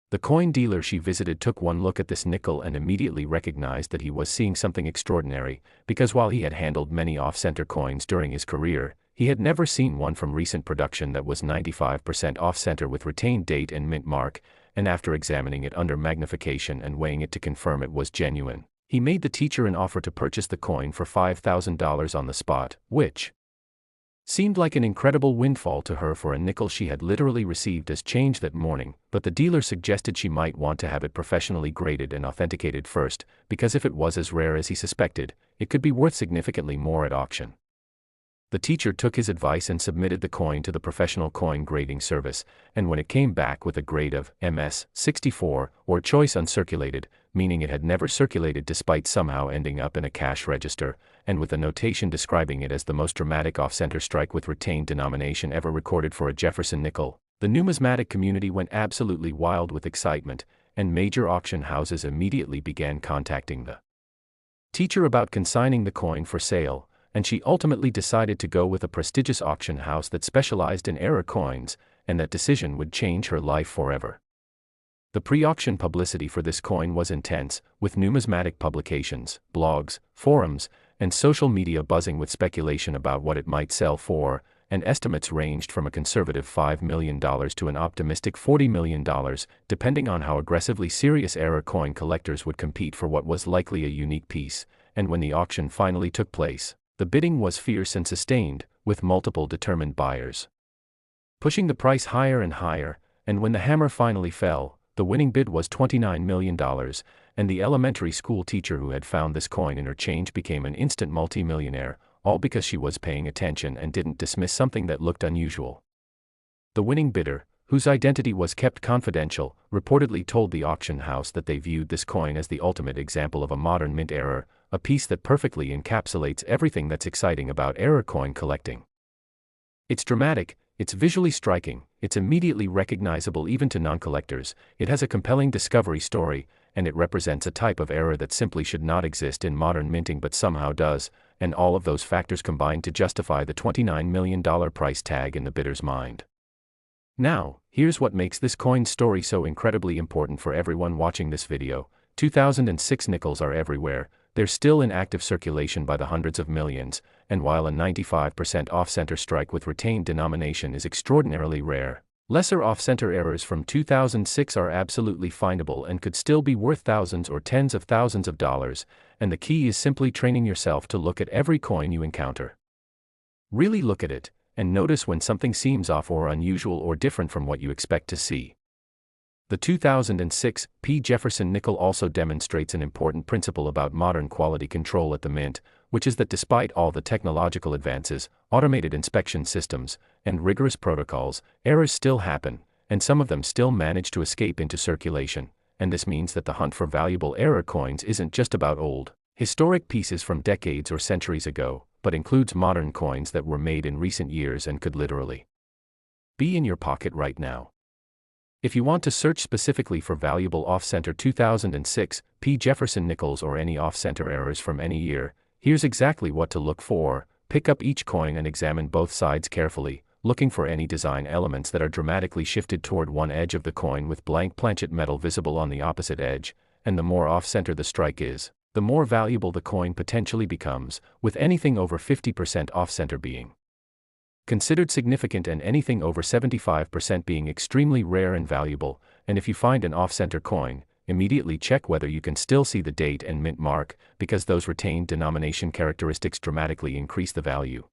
The coin dealer she visited took one look at this nickel and immediately recognized that he was seeing something extraordinary, because while he had handled many off-center coins during his career, he had never seen one from recent production that was 95% off-center with retained date and mint mark, and after examining it under magnification and weighing it to confirm it was genuine, he made the teacher an offer to purchase the coin for $5,000 on the spot, which seemed like an incredible windfall to her for a nickel she had literally received as change that morning, but the dealer suggested she might want to have it professionally graded and authenticated first, because if it was as rare as he suspected, it could be worth significantly more at auction. The teacher took his advice and submitted the coin to the professional coin grading service, and when it came back with a grade of MS 64, or choice uncirculated, meaning it had never circulated despite somehow ending up in a cash register, and with a notation describing it as the most dramatic off-center strike with retained denomination ever recorded for a Jefferson nickel, the numismatic community went absolutely wild with excitement, and major auction houses immediately began contacting the teacher about consigning the coin for sale, and she ultimately decided to go with a prestigious auction house that specialized in error coins, and that decision would change her life forever. The pre-auction publicity for this coin was intense, with numismatic publications, blogs, forums, and social media buzzing with speculation about what it might sell for, and estimates ranged from a conservative $5 million to an optimistic $40 million, depending on how aggressively serious error coin collectors would compete for what was likely a unique piece. And when the auction finally took place, the bidding was fierce and sustained, with multiple determined buyers pushing the price higher and higher, and when the hammer finally fell, the winning bid was $29 million, and the elementary school teacher who had found this coin in her change became an instant multimillionaire, all because she was paying attention and didn't dismiss something that looked unusual. The winning bidder, whose identity was kept confidential, reportedly told the auction house that they viewed this coin as the ultimate example of a modern mint error, a piece that perfectly encapsulates everything that's exciting about error coin collecting. It's dramatic, it's visually striking, it's immediately recognizable even to non-collectors, it has a compelling discovery story, and it represents a type of error that simply should not exist in modern minting but somehow does, and all of those factors combine to justify the $29 million price tag in the bidder's mind. Now, here's what makes this coin story so incredibly important for everyone watching this video. 2006 nickels are everywhere, they're still in active circulation by the hundreds of millions, and while a 95% off-center strike with retained denomination is extraordinarily rare, lesser off-center errors from 2006 are absolutely findable and could still be worth thousands or tens of thousands of dollars, and the key is simply training yourself to look at every coin you encounter. Really look at it, and notice when something seems off or unusual or different from what you expect to see. The 2006 P. Jefferson nickel also demonstrates an important principle about modern quality control at the mint, which is that despite all the technological advances, automated inspection systems, and rigorous protocols, errors still happen, and some of them still manage to escape into circulation, and this means that the hunt for valuable error coins isn't just about old, historic pieces from decades or centuries ago, but includes modern coins that were made in recent years and could literally be in your pocket right now. If you want to search specifically for valuable off-center 2006 P. Jefferson nickels or any off-center errors from any year, here's exactly what to look for. Pick up each coin and examine both sides carefully, looking for any design elements that are dramatically shifted toward one edge of the coin with blank planchet metal visible on the opposite edge, and the more off-center the strike is, the more valuable the coin potentially becomes, with anything over 50% off-center being considered significant and anything over 75% being extremely rare and valuable. And if you find an off-center coin, immediately check whether you can still see the date and mint mark, because those retained denomination characteristics dramatically increase the value.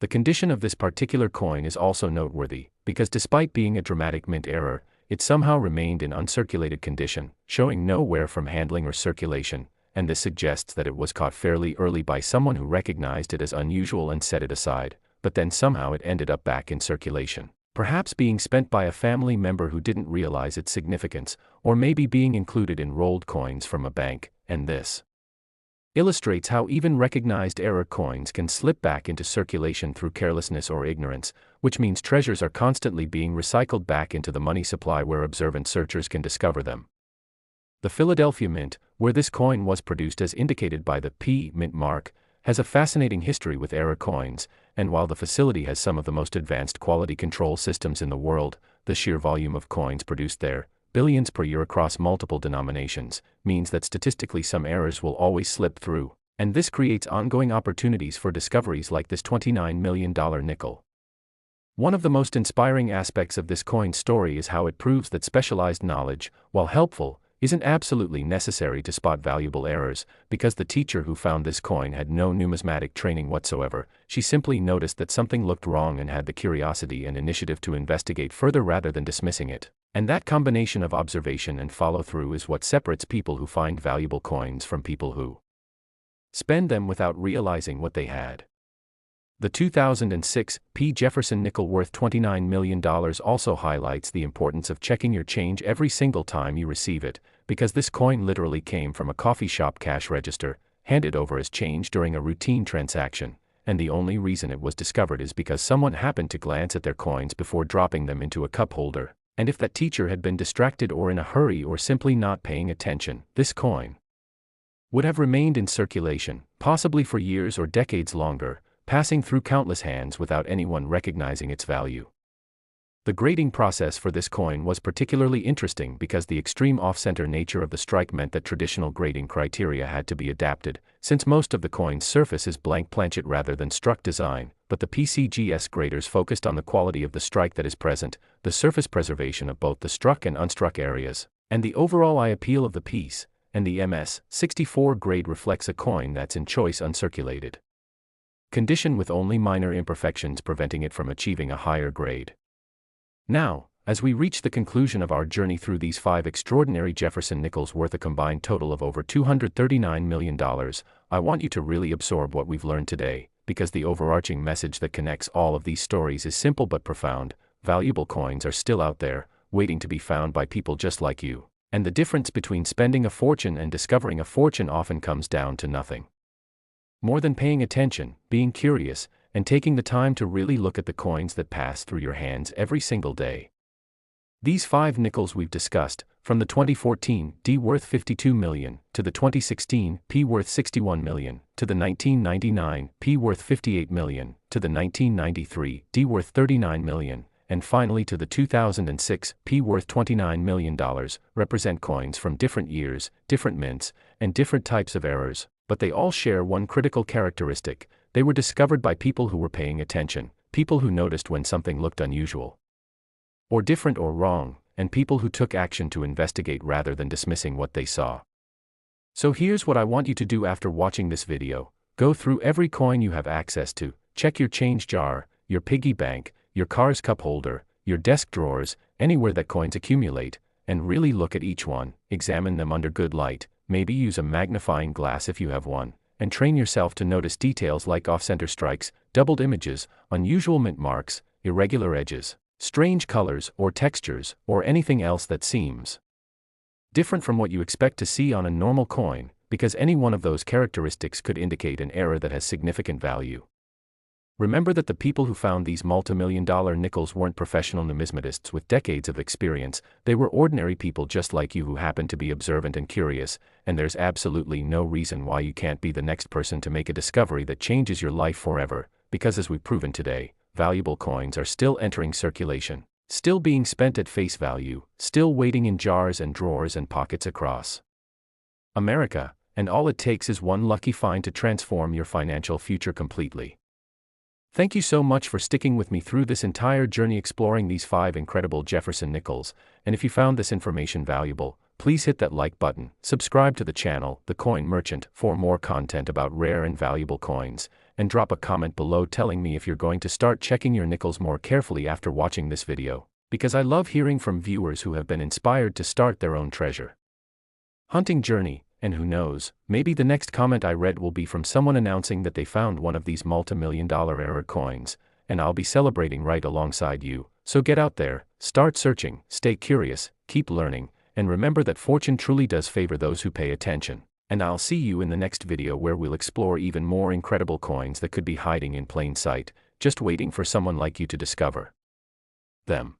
The condition of this particular coin is also noteworthy, because despite being a dramatic mint error, it somehow remained in uncirculated condition, showing no wear from handling or circulation, and this suggests that it was caught fairly early by someone who recognized it as unusual and set it aside, but then somehow it ended up back in circulation, perhaps being spent by a family member who didn't realize its significance, or maybe being included in rolled coins from a bank, and this illustrates how even recognized error coins can slip back into circulation through carelessness or ignorance, which means treasures are constantly being recycled back into the money supply where observant searchers can discover them. The Philadelphia Mint, where this coin was produced as indicated by the P. Mint mark, has a fascinating history with error coins, and while the facility has some of the most advanced quality control systems in the world, the sheer volume of coins produced there, billions per year across multiple denominations, means that statistically some errors will always slip through, and this creates ongoing opportunities for discoveries like this $29 million nickel. One of the most inspiring aspects of this coin story is how it proves that specialized knowledge, while helpful, isn't absolutely necessary to spot valuable errors, because the teacher who found this coin had no numismatic training whatsoever. She simply noticed that something looked wrong and had the curiosity and initiative to investigate further rather than dismissing it. And that combination of observation and follow-through is what separates people who find valuable coins from people who spend them without realizing what they had. The 2006 P. Jefferson nickel worth $29 million also highlights the importance of checking your change every single time you receive it, because this coin literally came from a coffee shop cash register, handed over as change during a routine transaction, and the only reason it was discovered is because someone happened to glance at their coins before dropping them into a cup holder, and if that teacher had been distracted or in a hurry or simply not paying attention, this coin would have remained in circulation, possibly for years or decades longer, passing through countless hands without anyone recognizing its value. The grading process for this coin was particularly interesting because the extreme off-center nature of the strike meant that traditional grading criteria had to be adapted, since most of the coin's surface is blank planchet rather than struck design, but the PCGS graders focused on the quality of the strike that is present, the surface preservation of both the struck and unstruck areas, and the overall eye appeal of the piece, and the MS-64 grade reflects a coin that's in choice uncirculated condition with only minor imperfections preventing it from achieving a higher grade. Now, as we reach the conclusion of our journey through these 5 extraordinary Jefferson nickels worth a combined total of over $239 million, I want you to really absorb what we've learned today, because the overarching message that connects all of these stories is simple but profound. Valuable coins are still out there, waiting to be found by people just like you, and the difference between spending a fortune and discovering a fortune often comes down to nothing more than paying attention, being curious, and taking the time to really look at the coins that pass through your hands every single day. These 5 nickels we've discussed, from the 2014 D worth $52 million, to the 2016 P worth $61 million, to the 1999 P worth $58 million, to the 1993 D worth $39 million, and finally to the 2006 P worth $29 million, represent coins from different years, different mints, and different types of errors, but they all share one critical characteristic: they were discovered by people who were paying attention, people who noticed when something looked unusual, or different or wrong, and people who took action to investigate rather than dismissing what they saw. So here's what I want you to do after watching this video: go through every coin you have access to, check your change jar, your piggy bank, your car's cup holder, your desk drawers, anywhere that coins accumulate, and really look at each one, examine them under good light, maybe use a magnifying glass if you have one, and train yourself to notice details like off-center strikes, doubled images, unusual mint marks, irregular edges, strange colors or textures, or anything else that seems different from what you expect to see on a normal coin, because any one of those characteristics could indicate an error that has significant value. Remember that the people who found these multi-million-dollar nickels weren't professional numismatists with decades of experience. They were ordinary people just like you who happened to be observant and curious, and there's absolutely no reason why you can't be the next person to make a discovery that changes your life forever, because as we've proven today, valuable coins are still entering circulation, still being spent at face value, still waiting in jars and drawers and pockets across America, and all it takes is one lucky find to transform your financial future completely. Thank you so much for sticking with me through this entire journey exploring these 5 incredible Jefferson nickels, and if you found this information valuable, please hit that like button, subscribe to the channel, The Coin Merchant, for more content about rare and valuable coins, and drop a comment below telling me if you're going to start checking your nickels more carefully after watching this video, because I love hearing from viewers who have been inspired to start their own treasure hunting journey. And who knows, maybe the next comment I read will be from someone announcing that they found one of these multi-million-dollar error coins, and I'll be celebrating right alongside you. So get out there, start searching, stay curious, keep learning, and remember that fortune truly does favor those who pay attention. And I'll see you in the next video where we'll explore even more incredible coins that could be hiding in plain sight, just waiting for someone like you to discover them.